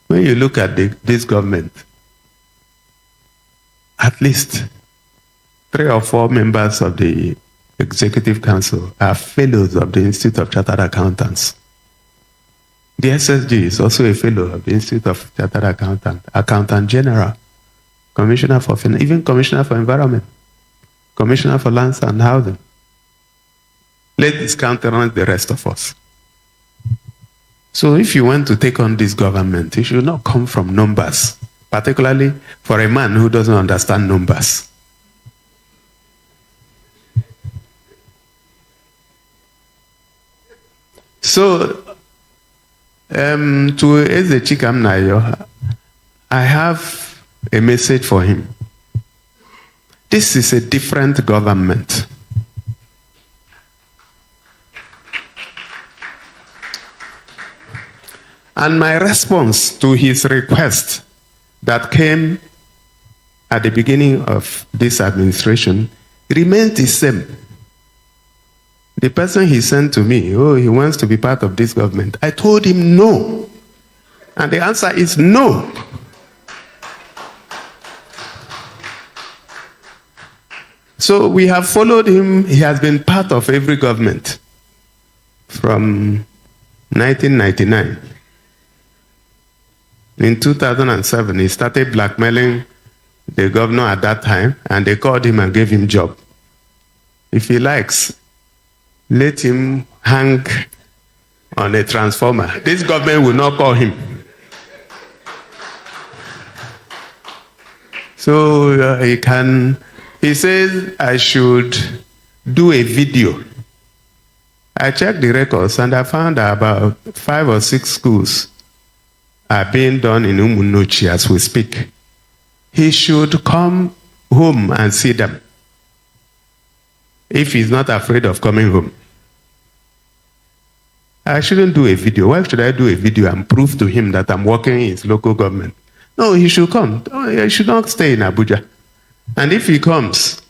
When you look at this government, at least 3 or 4 members of the Executive Council are fellows of the Institute of Chartered Accountants. The SSG is also a fellow of the Institute of Chartered Accountants, Accountant General, Commissioner for Finance, even Commissioner for Environment, Commissioner for Lands and Housing. Let this counterbalance the rest of us. So if you want to take on this government, it should not come from numbers, particularly for a man who doesn't understand numbers. So, to Eze Chikamnayo, I have a message for him. This is a different government. And my response to his request that came at the beginning of this administration remains the same. The person he sent to me, oh, he wants to be part of this government. I told him no. And the answer is no. So we have followed him. He has been part of every government from 1999. In 2007, he started blackmailing the governor at that time, and they called him and gave him a job. If he likes, let him hang on a transformer. This government will not call him. So he says I should do a video. I checked the records and I found about 5 or 6 schools are being done in Umuahia as we speak. He should come home and see them if he's not afraid of coming home. I shouldn't do a video. Why should I do a video and prove to him that I'm working in his local government? No, he should come. He should not stay in Abuja. And if he comes,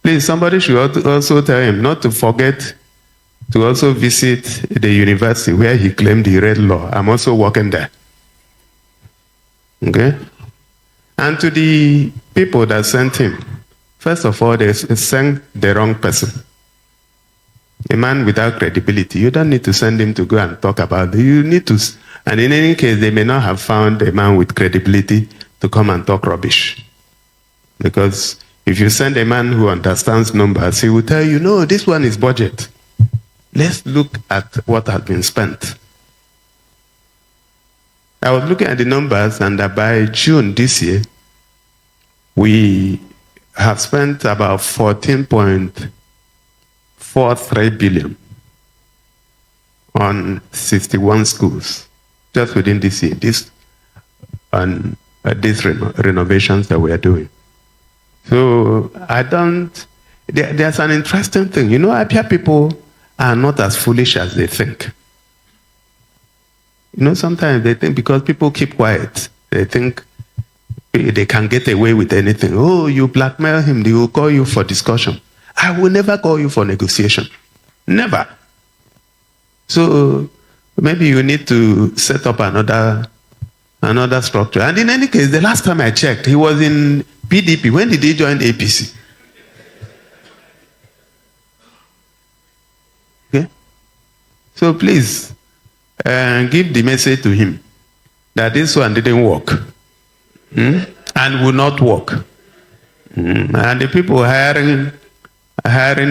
please, somebody should also tell him not to forget to also visit the university where he claimed he read law. I'm also working there. Okay? And to the people that sent him, first of all, they sent the wrong person. A man without credibility. You don't need to send him to go and talk about it. You need to, and in any case, they may not have found a man with credibility to come and talk rubbish. Because if you send a man who understands numbers, he will tell you, no, this one is budget. Let's look at what has been spent. I was looking at the numbers, and by June this year, we have spent about 14.43 billion on 61 schools just within this year. These renovations that we are doing. So there's an interesting thing. You know, Abia people are not as foolish as they think. You know, sometimes they think because people keep quiet, they think they can get away with anything. Oh, you blackmail him, they will call you for discussion. I will never call you for negotiation. Never. So maybe you need to set up another structure. And in any case, the last time I checked, he was in PDP. When did he join APC? Okay? So please, give the message to him that this one didn't work and will not work. And the people hiring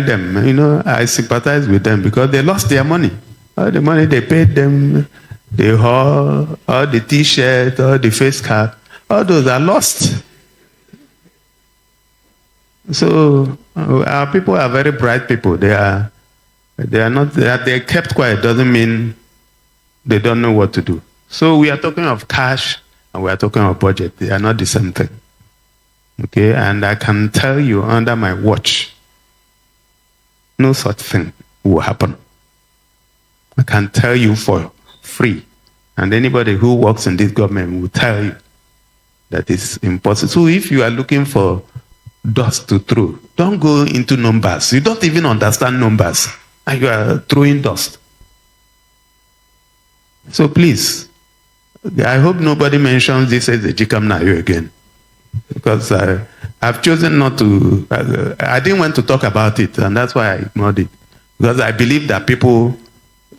them, you know, I sympathize with them because they lost their money. All the money they paid them, the haul, all the T-shirt, all the face cap, all those are lost. So our people are very bright people. They're kept quiet doesn't mean they don't know what to do. So we are talking of cash and we are talking of budget. They are not the same thing. Okay, and I can tell you under my watch, no such thing will happen. I can tell you for free. And anybody who works in this government will tell you that it's impossible. So if you are looking for dust to throw, don't go into numbers. You don't even understand numbers. And you are throwing dust. So please, I hope nobody mentions this as a Jikam Nayo again. Because I've chosen not to, I didn't want to talk about it, and that's why I ignored it. Because I believe that people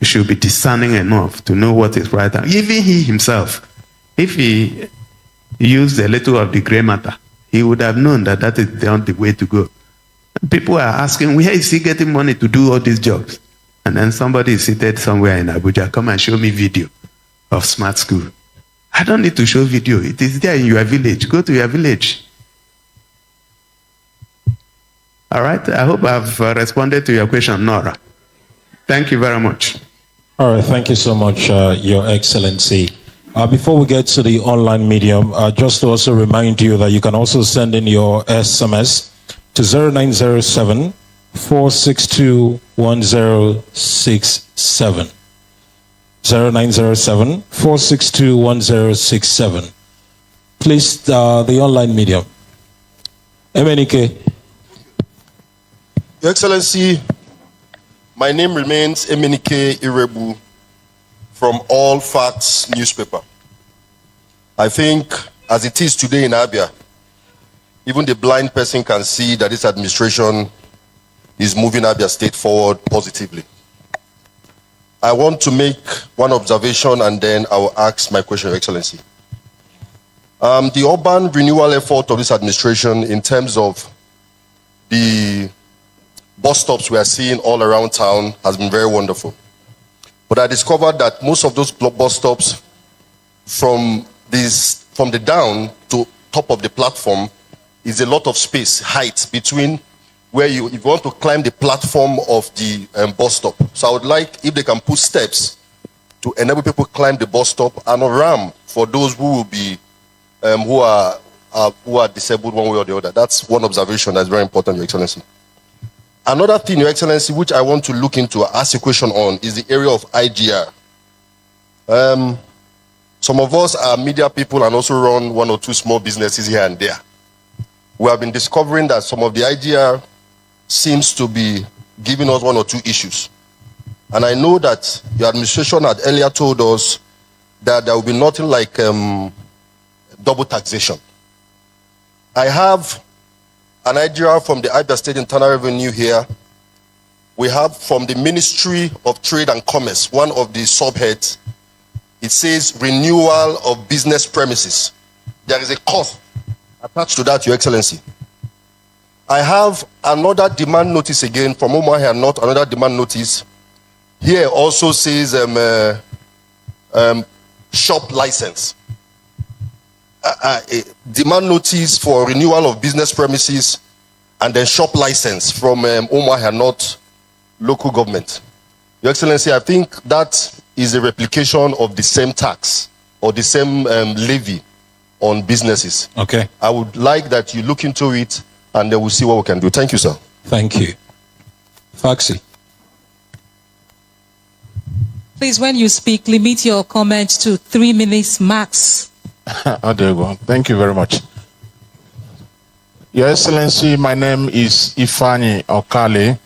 should be discerning enough to know what is right. Even he himself, if he used a little of the gray matter, he would have known that that is not the way to go. People are asking, where is he getting money to do all these jobs? And then somebody is seated somewhere in Abuja, come and show me video of smart school. I don't need to show video. It is there in your village. Go to your village. All right. I hope I've responded to your question, Nora. Thank you very much. All right. Thank you so much, Your Excellency. Before we get to the online medium, just to also remind you that you can also send in your SMS to 0907 462 1067. 0907 462 1067. Please, the online medium. MNK. Your Excellency, my name remains Emenike Irebu from All Facts newspaper. I think as it is today in Abia, even the blind person can see that this administration is moving Abia State forward positively. I want to make one observation and then I will ask my question, Your Excellency. The urban renewal effort of this administration in terms of the bus stops we are seeing all around town has been very wonderful. But I discovered that most of those bus stops from the down to top of the platform is a lot of space, height between where if you want to climb the platform of the bus stop. So I would like if they can put steps to enable people to climb the bus stop and a ramp for those who will be who are disabled one way or the other. That's one observation that's very important, Your Excellency. Another thing, Your Excellency, which I want to look into, ask a question on, is the area of IGR. Some of us are media people and also run one or two small businesses here and there. We have been discovering that some of the IGR seems to be giving us one or two issues. And I know that your administration had earlier told us that there will be nothing like double taxation. I have an IGR from the Abia State Internal Revenue here. We have from the Ministry of Trade and Commerce, one of the subheads, it says renewal of business premises. There is a cost attached to that, Your Excellency. I have another demand notice again from Umuahia North, another demand notice. Here also says shop license. Demand notice for renewal of business premises and then shop license from Umuahia, not local government. Your Excellency, I think that is a replication of the same tax or the same levy on businesses. Okay. I would like that you look into it and then we'll see what we can do. Thank you, sir. Thank you. Faxi. Please, when you speak, limit your comments to 3 minutes max. Oh, there you go. Thank you very much. Your Excellency, my name is Ifani Okale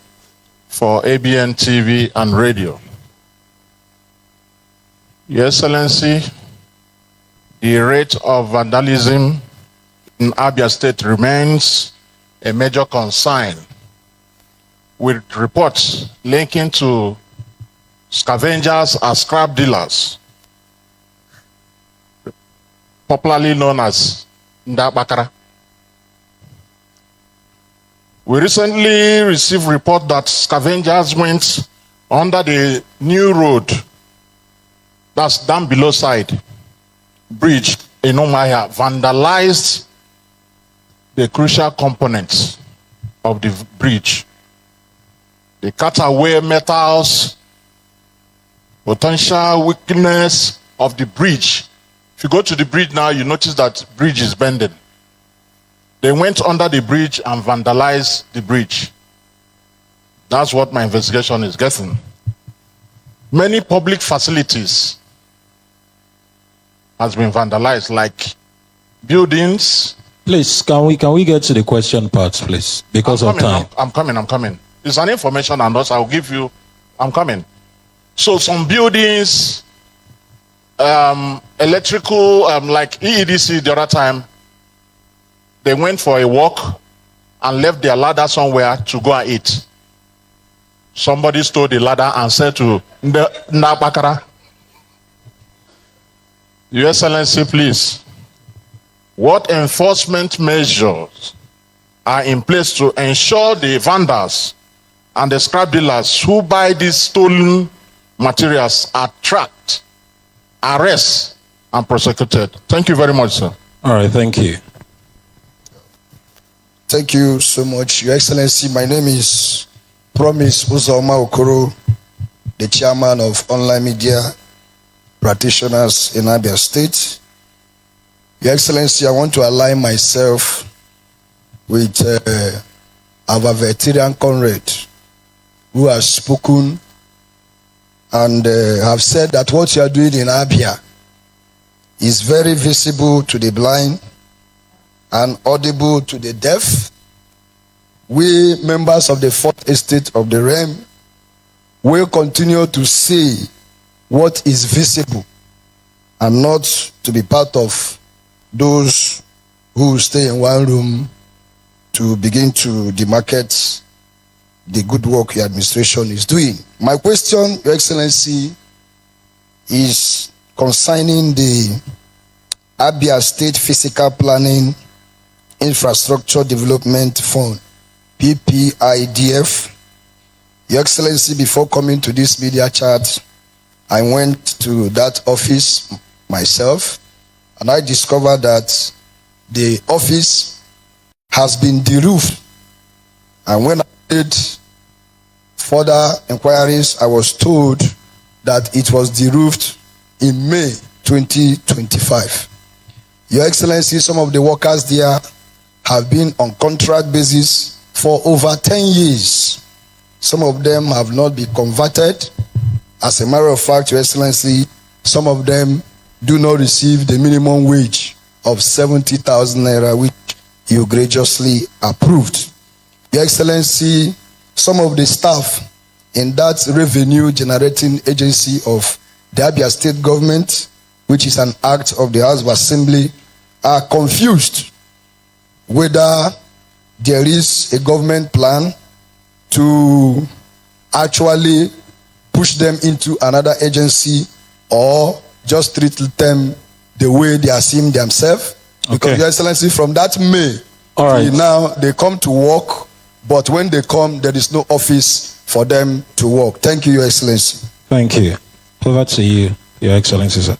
for ABN TV and radio. Your Excellency, the rate of vandalism in Abia State remains a major concern, with reports linking to scavengers as scrap dealers, popularly known as Ndabakara. We recently received report that scavengers went under the new road, that's down below side, bridge in Umuahia, vandalized the crucial components of the bridge. They cut away metals, potential weakness of the bridge. If you go to the bridge now, you notice that bridge is bending. They went under the bridge and vandalized the bridge. That's what my investigation is getting. Many public facilities has been vandalized, like buildings. Please, can we get to the question part, please? Because of time. I'm coming. It's an information and also I'll give you, I'm coming. So some buildings, electrical, like EEDC the other time, they went for a walk and left their ladder somewhere to go and eat. Somebody stole the ladder and said to Ndabakara, Your Excellency, please, what enforcement measures are in place to ensure the vandals and the scrap dealers who buy these stolen materials are tracked, arrested, and prosecuted? Thank you very much, sir. All right, thank you. Thank you so much, Your Excellency. My name is Promise Uzoma Okoro, the chairman of Online Media Practitioners in Abia State. Your Excellency, I want to align myself with our veteran comrade who has spoken and have said that what you are doing in Abia is very visible to the blind and audible to the deaf. We, members of the Fourth Estate of the Realm, will continue to see what is visible and not to be part of those who stay in one room to begin to demarcate the good work your administration is doing. My question, Your Excellency, is concerning the Abia State Physical Planning Infrastructure Development Fund, PPIDF. Your Excellency, before coming to this media chat, I went to that office myself and I discovered that the office has been de-roofed. And when I did further inquiries, I was told that it was de-roofed in May 2025. Your Excellency, some of the workers there have been on contract basis for over 10 years. Some of them have not been converted. As a matter of fact, Your Excellency, some of them do not receive the minimum wage of 70,000 naira, which you graciously approved. Your Excellency, some of the staff in that revenue generating agency of the Abia State government, which is an act of the House of Assembly, are confused whether there is a government plan to actually push them into another agency or just treat them the way they are seeing themselves. Because, Your Excellency, from that May till now, they come to work, but when they come, there is no office for them to work. Thank you, Your Excellency. Thank you. Over to you, Your Excellency, sir.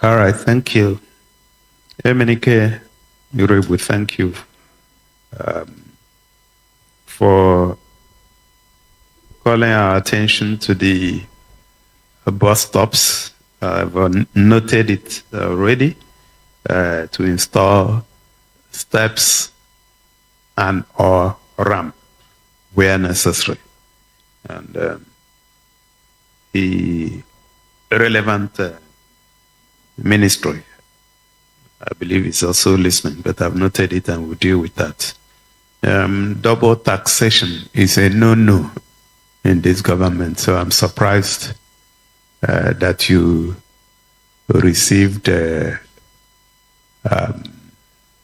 All right, thank you. Emenike Yurebu, thank you for calling our attention to the bus stops. I've noted it already to install steps and or ramp where necessary. And the relevant ministry, I believe, is also listening, but I've noted it and we'll deal with that. Double taxation is a no-no in this government, so I'm surprised that you received a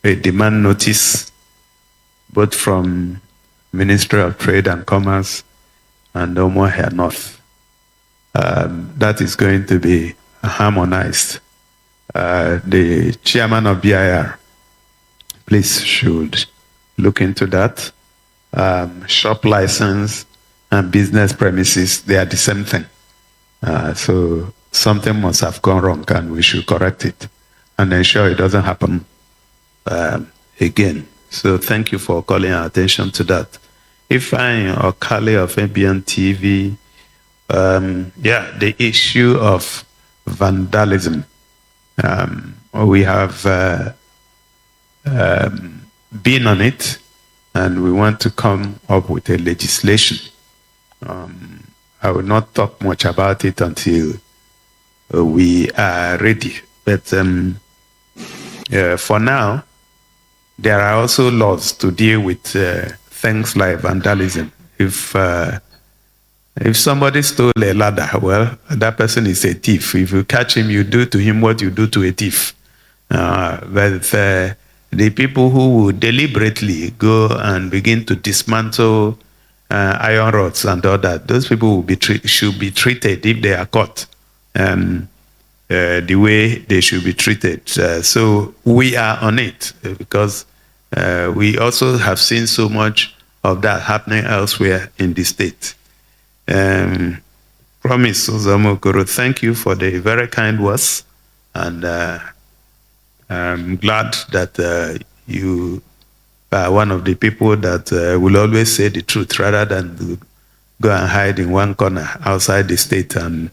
demand notice both from Ministry of Trade and Commerce and Umuahia North. That is going to be harmonized. The chairman of BIR, please, should look into that. Shop license and business premises, they are the same thing. So something must have gone wrong and we should correct it and ensure it doesn't happen again. So thank you for calling our attention to that. Ifeanyi Okale of Abian TV, the issue of vandalism. We have been on it and we want to come up with a legislation. I will not talk much about it until we are ready. But for now, there are also laws to deal with things like vandalism. If somebody stole a ladder, well, that person is a thief. If you catch him, you do to him what you do to a thief. But the people who will deliberately go and begin to dismantle iron rods and all that, those people will should be treated, if they are caught, the way they should be treated. So we are on it because we also have seen so much of that happening elsewhere in the state. Promise Uzomokoro, thank you for the very kind words, and I'm glad that you are one of the people that will always say the truth rather than go and hide in one corner outside the state and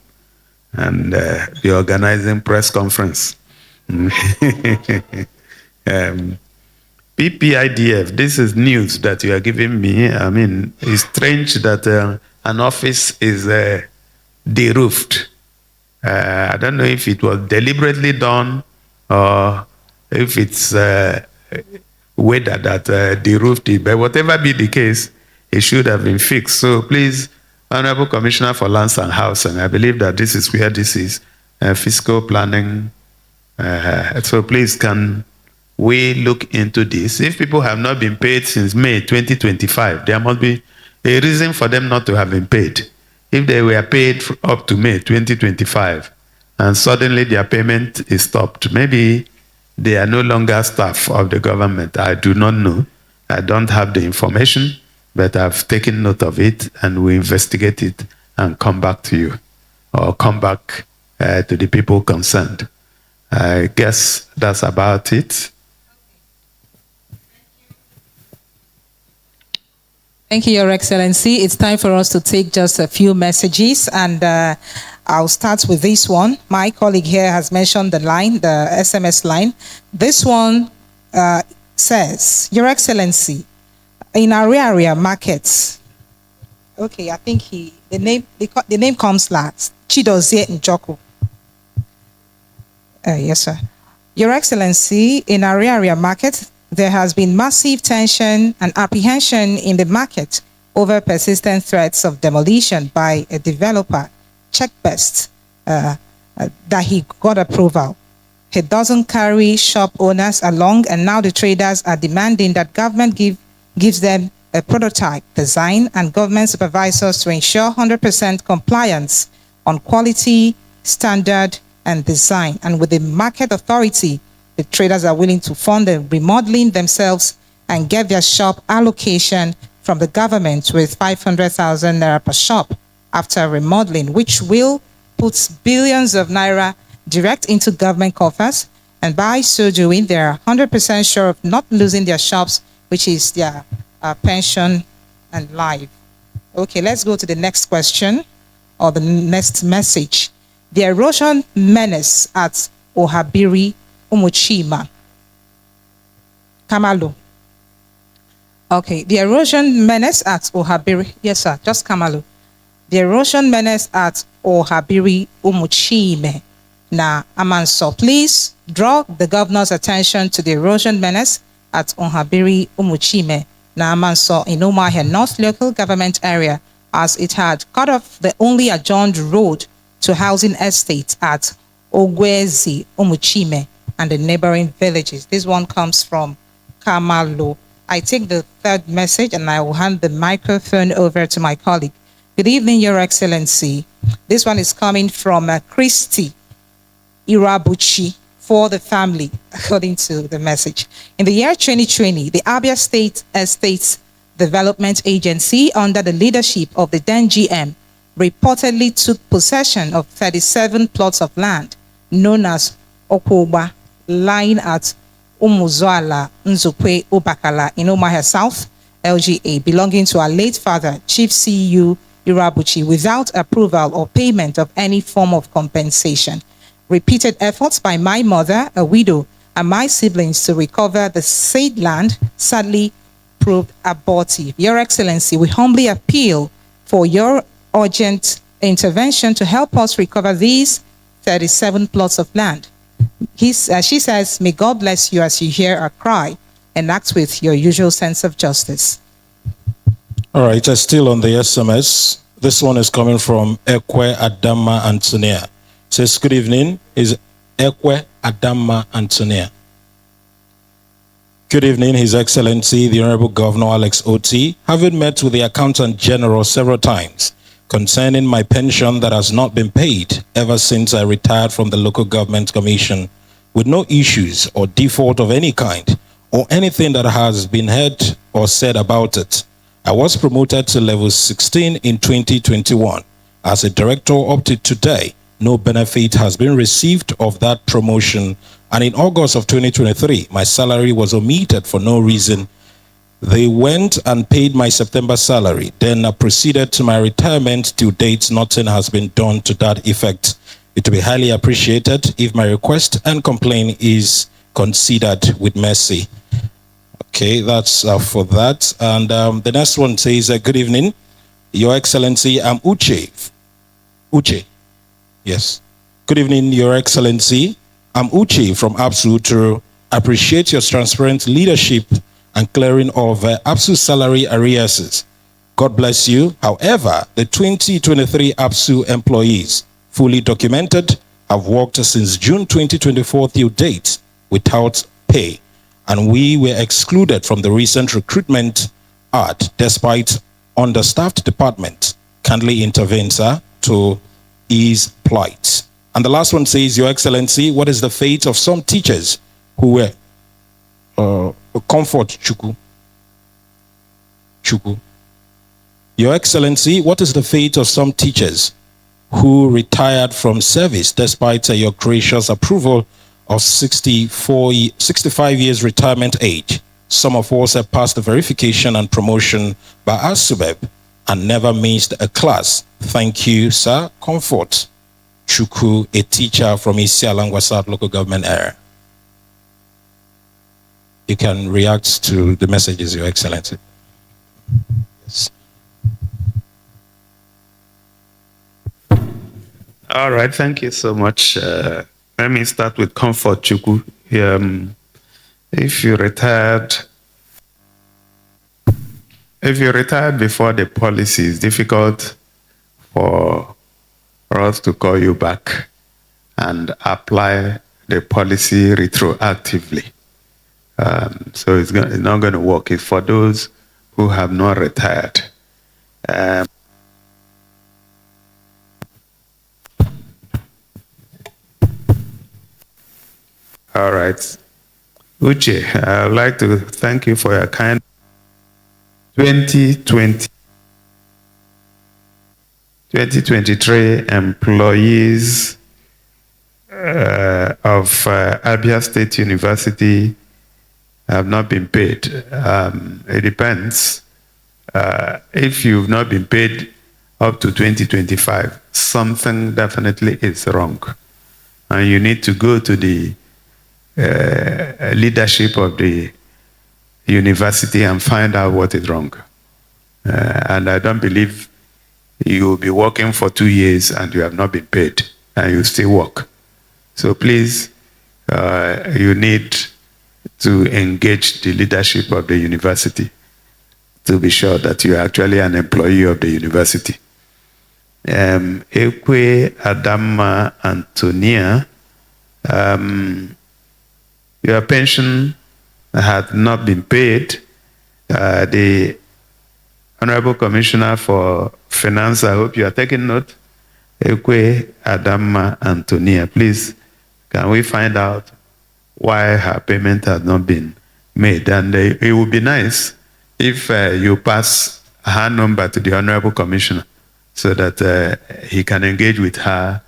be organizing press conference. PPIDF, this is news that you are giving me. I mean, it's strange that an office is deroofed. I don't know if it was deliberately done or if it's weather that deroofed it. But whatever be the case, it should have been fixed. So please, Honorable Commissioner for Lands and Housing, I believe that this is where this is fiscal planning. So please, can we look into this? If people have not been paid since May 2025, there must be a reason for them not to have been paid. If they were paid up to May 2025 and suddenly their payment is stopped, maybe they are no longer staff of the government. I do not know. I don't have the information, but I've taken note of it and we investigate it and come back to you or come back to the people concerned. I guess that's about it. Thank you, Your Excellency. It's time for us to take just a few messages, and I'll start with this one. My colleague here has mentioned the line, the SMS line. This one says, Your Excellency, in our area markets, okay, I think the name comes last, Chidozie Njoko. Yes, sir. Your Excellency, in our area market, there has been massive tension and apprehension in the market over persistent threats of demolition by a developer, Checkbest, that he got approval. He doesn't carry shop owners along, and now the traders are demanding that government gives them a prototype design and government supervisors to ensure 100% compliance on quality, standard, and design. And with the market authority, the traders are willing to fund the remodeling themselves and get their shop allocation from the government with 500,000 naira per shop after remodeling, which will put billions of naira direct into government coffers And by so doing, they are 100% sure of not losing their shops, which is their pension and life. Okay, let's go to the next question or the next message. The erosion menace at Ohabiri, Umuchima. Kamalu. Okay, the erosion menace at Ohabiri. Yes, sir, just Kamalu. The erosion menace at Ohabiri, Umuchime. Now, Amanso, please draw the governor's attention to the erosion menace at Ohabiri, Umuchime. Now, Amanso in Umuahia North Local Government Area, as it had cut off the only adjourned road to housing estates at Ogwezi, Umuchime, and the neighboring villages. This one comes from Kamalo. I take the third message and I will hand the microphone over to my colleague. Good evening, Your Excellency. This one is coming from Christy Irabuchi for the family, according to the message. In the year 2020, the Abia State Estates Development Agency, under the leadership of the then GM, reportedly took possession of 37 plots of land known as Okoba, lying at Umuzuala, Nzukwe, Ubakala in Umuahia South, LGA, belonging to our late father, Chief CU Irabuchi, without approval or payment of any form of compensation. Repeated efforts by my mother, a widow, and my siblings to recover the said land sadly proved abortive. Your Excellency, we humbly appeal for your urgent intervention to help us recover these 37 plots of land. She says, may God bless you as you hear our cry and act with your usual sense of justice. All right, still on the SMS. This one is coming from Ekwe Adama Antonia. Says, good evening, is Ekwe Adama Antonia. Good evening, His Excellency, the Honorable Governor Alex Otti. Having met with the Accountant General several times concerning my pension that has not been paid ever since I retired from the Local Government Commission, with no issues or default of any kind or anything that has been heard or said about it, I was promoted to level 16 in 2021. As a director up to today, no benefit has been received of that promotion, and in August of 2023, my salary was omitted for no reason. They went and paid my September salary. Then I proceeded to my retirement. To date, nothing has been done to that effect. It will be highly appreciated if my request and complaint is considered with mercy. Okay, that's for that. And the next one says, good evening, Your Excellency, I'm Uche. Uche. Yes. Good evening, Your Excellency. I'm Uche from APSU to appreciate your transparent leadership and clearing of APSU salary arrears. God bless you. However, the 2023 APSU employees, fully documented, have worked since June 2024 till date without pay, and we were excluded from the recent recruitment ad despite understaffed department. Kindly intervene, sir, to ease plight. And the last one says, Your Excellency, what is the fate of some teachers who were comfort Chuku? Your Excellency, what is the fate of some teachers who retired from service despite your gracious approval of 65 years retirement age? Some of us have passed the verification and promotion by ASUBEB and never missed a class. Thank you, sir. Comfort Chuku, a teacher from Isialangwa South Local Government Area. You can react to the messages, Your Excellency. Yes. All right, thank you so much. Let me start with Comfort Chuku. If you retired before the policy, it's difficult for us to call you back and apply the policy retroactively. So it's not going to work. It's for those who have not retired. All right. Uche, I would like to thank you for your kind 2023 employees Abia State University have not been paid. It depends. If you've not been paid up to 2025, something definitely is wrong. And you need to go to the leadership of the university and find out what is wrong. And I don't believe you will be working for 2 years and you have not been paid and you still work. So please, you need to engage the leadership of the university to be sure that you are actually an employee of the university. Ekwe Adama Antonia, your pension had not been paid. The Honorable Commissioner for Finance, I hope you are taking note. Ekwe Adama Antonia, please, can we find out why her payment has not been made? And it would be nice if you pass her number to the Honorable Commissioner so that he can engage with her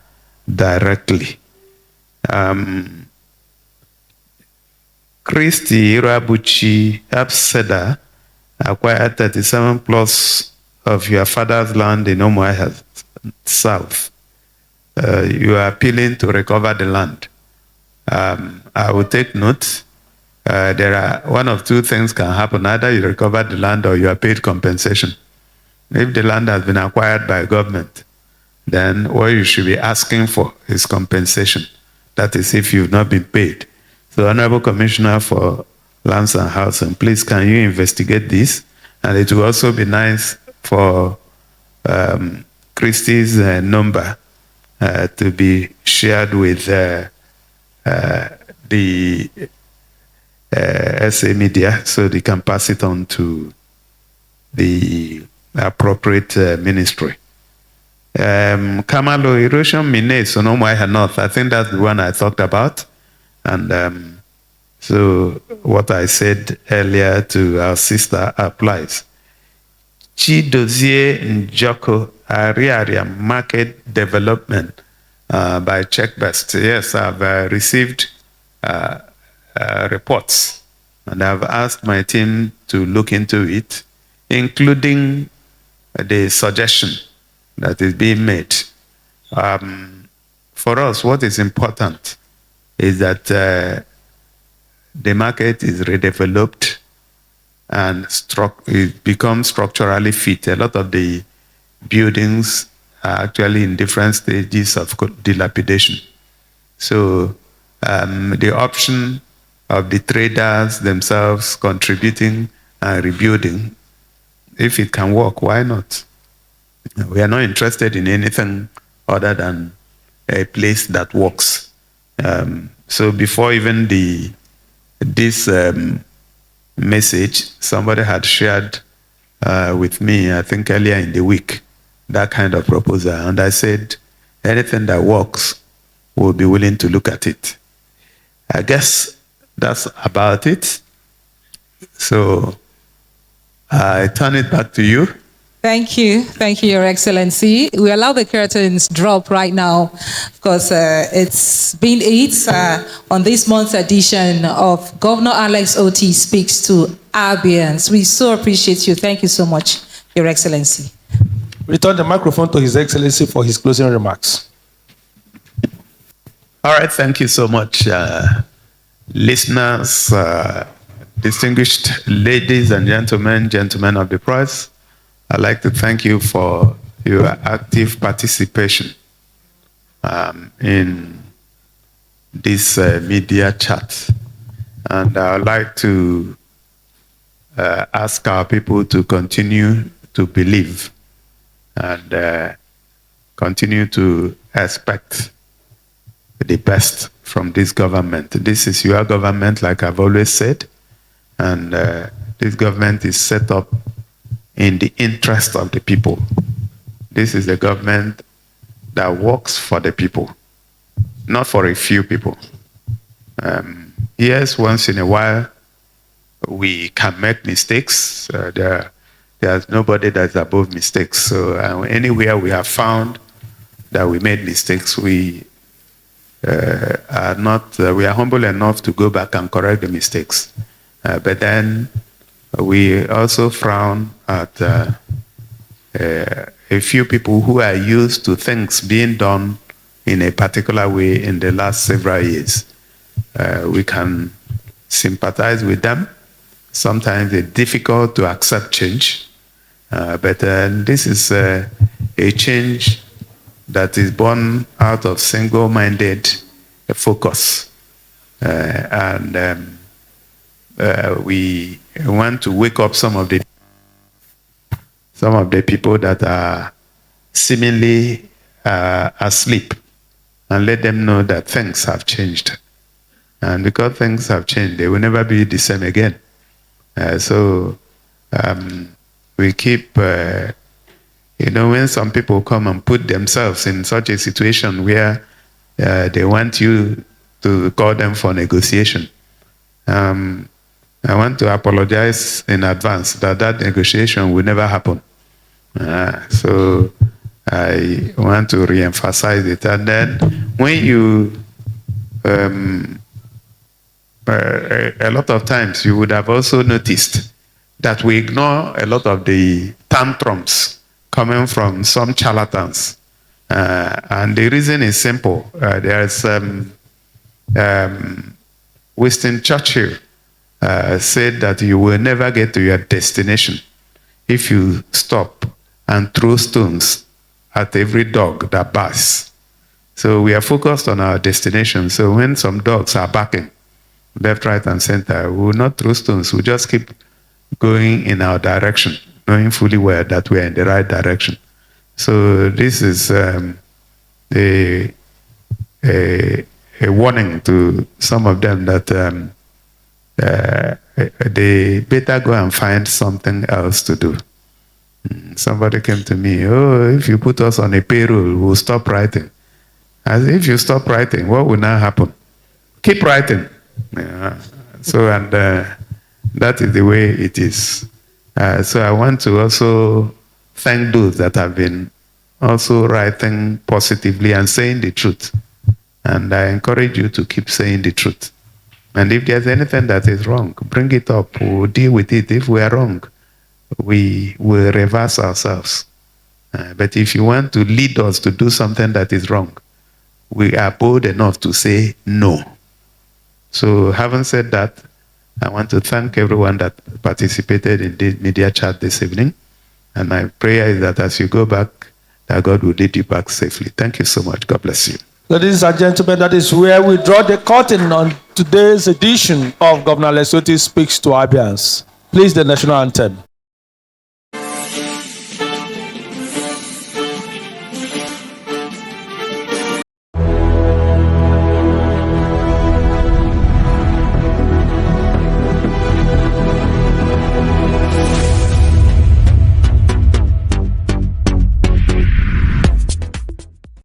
directly. Christy Irabuchi Abseda acquired 37 plus of your father's land in Umuahia South. You are appealing to recover the land. I will take note. There are one of two things can happen. Either you recover the land or you are paid compensation. If the land has been acquired by government, then what you should be asking for is compensation. That is if you've not been paid. So Honorable Commissioner for Lands and Housing, please can you investigate this? And it will also be nice for Christie's number to be shared with the SA media so they can pass it on to the appropriate ministry. Kamalo erosion Mine Umuahia North, I think that's the one I talked about. And so what I said earlier to our sister applies. Chidozie Njoko Ariaria Market Development by Checkbest. Yes, I've received reports and I've asked my team to look into it, including the suggestion that is being made. For us, what is important is that the market is redeveloped and it becomes structurally fit. A lot of the buildings are actually in different stages of dilapidation. So the option of the traders themselves contributing and rebuilding, if it can work, why not? We are not interested in anything other than a place that works. So before even this message, somebody had shared with me, I think earlier in the week, that kind of proposal. And I said, anything that works, we'll be willing to look at it. I guess that's about it. So I turn it back to you. Thank you, Your Excellency. We allow the curtains drop right now because it's been 8 on this month's edition of Governor Alex Otti Speaks to Abians. We so appreciate you. Thank you so much, Your Excellency. Return the microphone to His Excellency for his closing remarks. All right, thank you so much, listeners, distinguished ladies and gentlemen of the press. I'd like to thank you for your active participation in this media chat. And I'd like to ask our people to continue to believe and continue to expect the best from this government. This is your government, like I've always said, and this government is set up in the interest of the people. This is a government that works for the people, not for a few people. Yes, once in a while, we can make mistakes. There's nobody that's above mistakes. So anywhere we have found that we made mistakes, we are not, we are humble enough to go back and correct the mistakes. But then we also frown at a few people who are used to things being done in a particular way in the last several years. We can sympathize with them. Sometimes it's difficult to accept change, but this is a change that is born out of single-minded focus. We want to wake up some of the people that are seemingly asleep and let them know that things have changed. And because things have changed, they will never be the same again. We keep, when some people come and put themselves in such a situation where they want you to call them for negotiation, I want to apologize in advance that negotiation will never happen. So I want to re-emphasize it. And then when you, a lot of times you would have also noticed that we ignore a lot of the tantrums coming from some charlatans. And the reason is simple. There's Winston Churchill said that you will never get to your destination if you stop and throw stones at every dog that barks. So we are focused on our destination. So when some dogs are barking, left, right, and center, we will not throw stones. We'll just keep going in our direction, knowing fully well that we are in the right direction. So this is a warning to some of them that they better go and find something else to do. Somebody came to me, if you put us on a payroll, we'll stop writing. As if you stop writing, what will now happen? Keep writing. That is the way it is. So I want to also thank those that have been also writing positively and saying the truth. And I encourage you to keep saying the truth. And if there's anything that is wrong, bring it up. We'll deal with it. If we are wrong, we will reverse ourselves. But if you want to lead us to do something that is wrong, we are bold enough to say no. So having said that, I want to thank everyone that participated in the media chat this evening. And my prayer is that as you go back, that God will lead you back safely. Thank you so much. God bless you. Ladies and gentlemen, that is where we draw the curtain on today's edition of Governor Alex Otti Speaks to Abians. Please, the national anthem.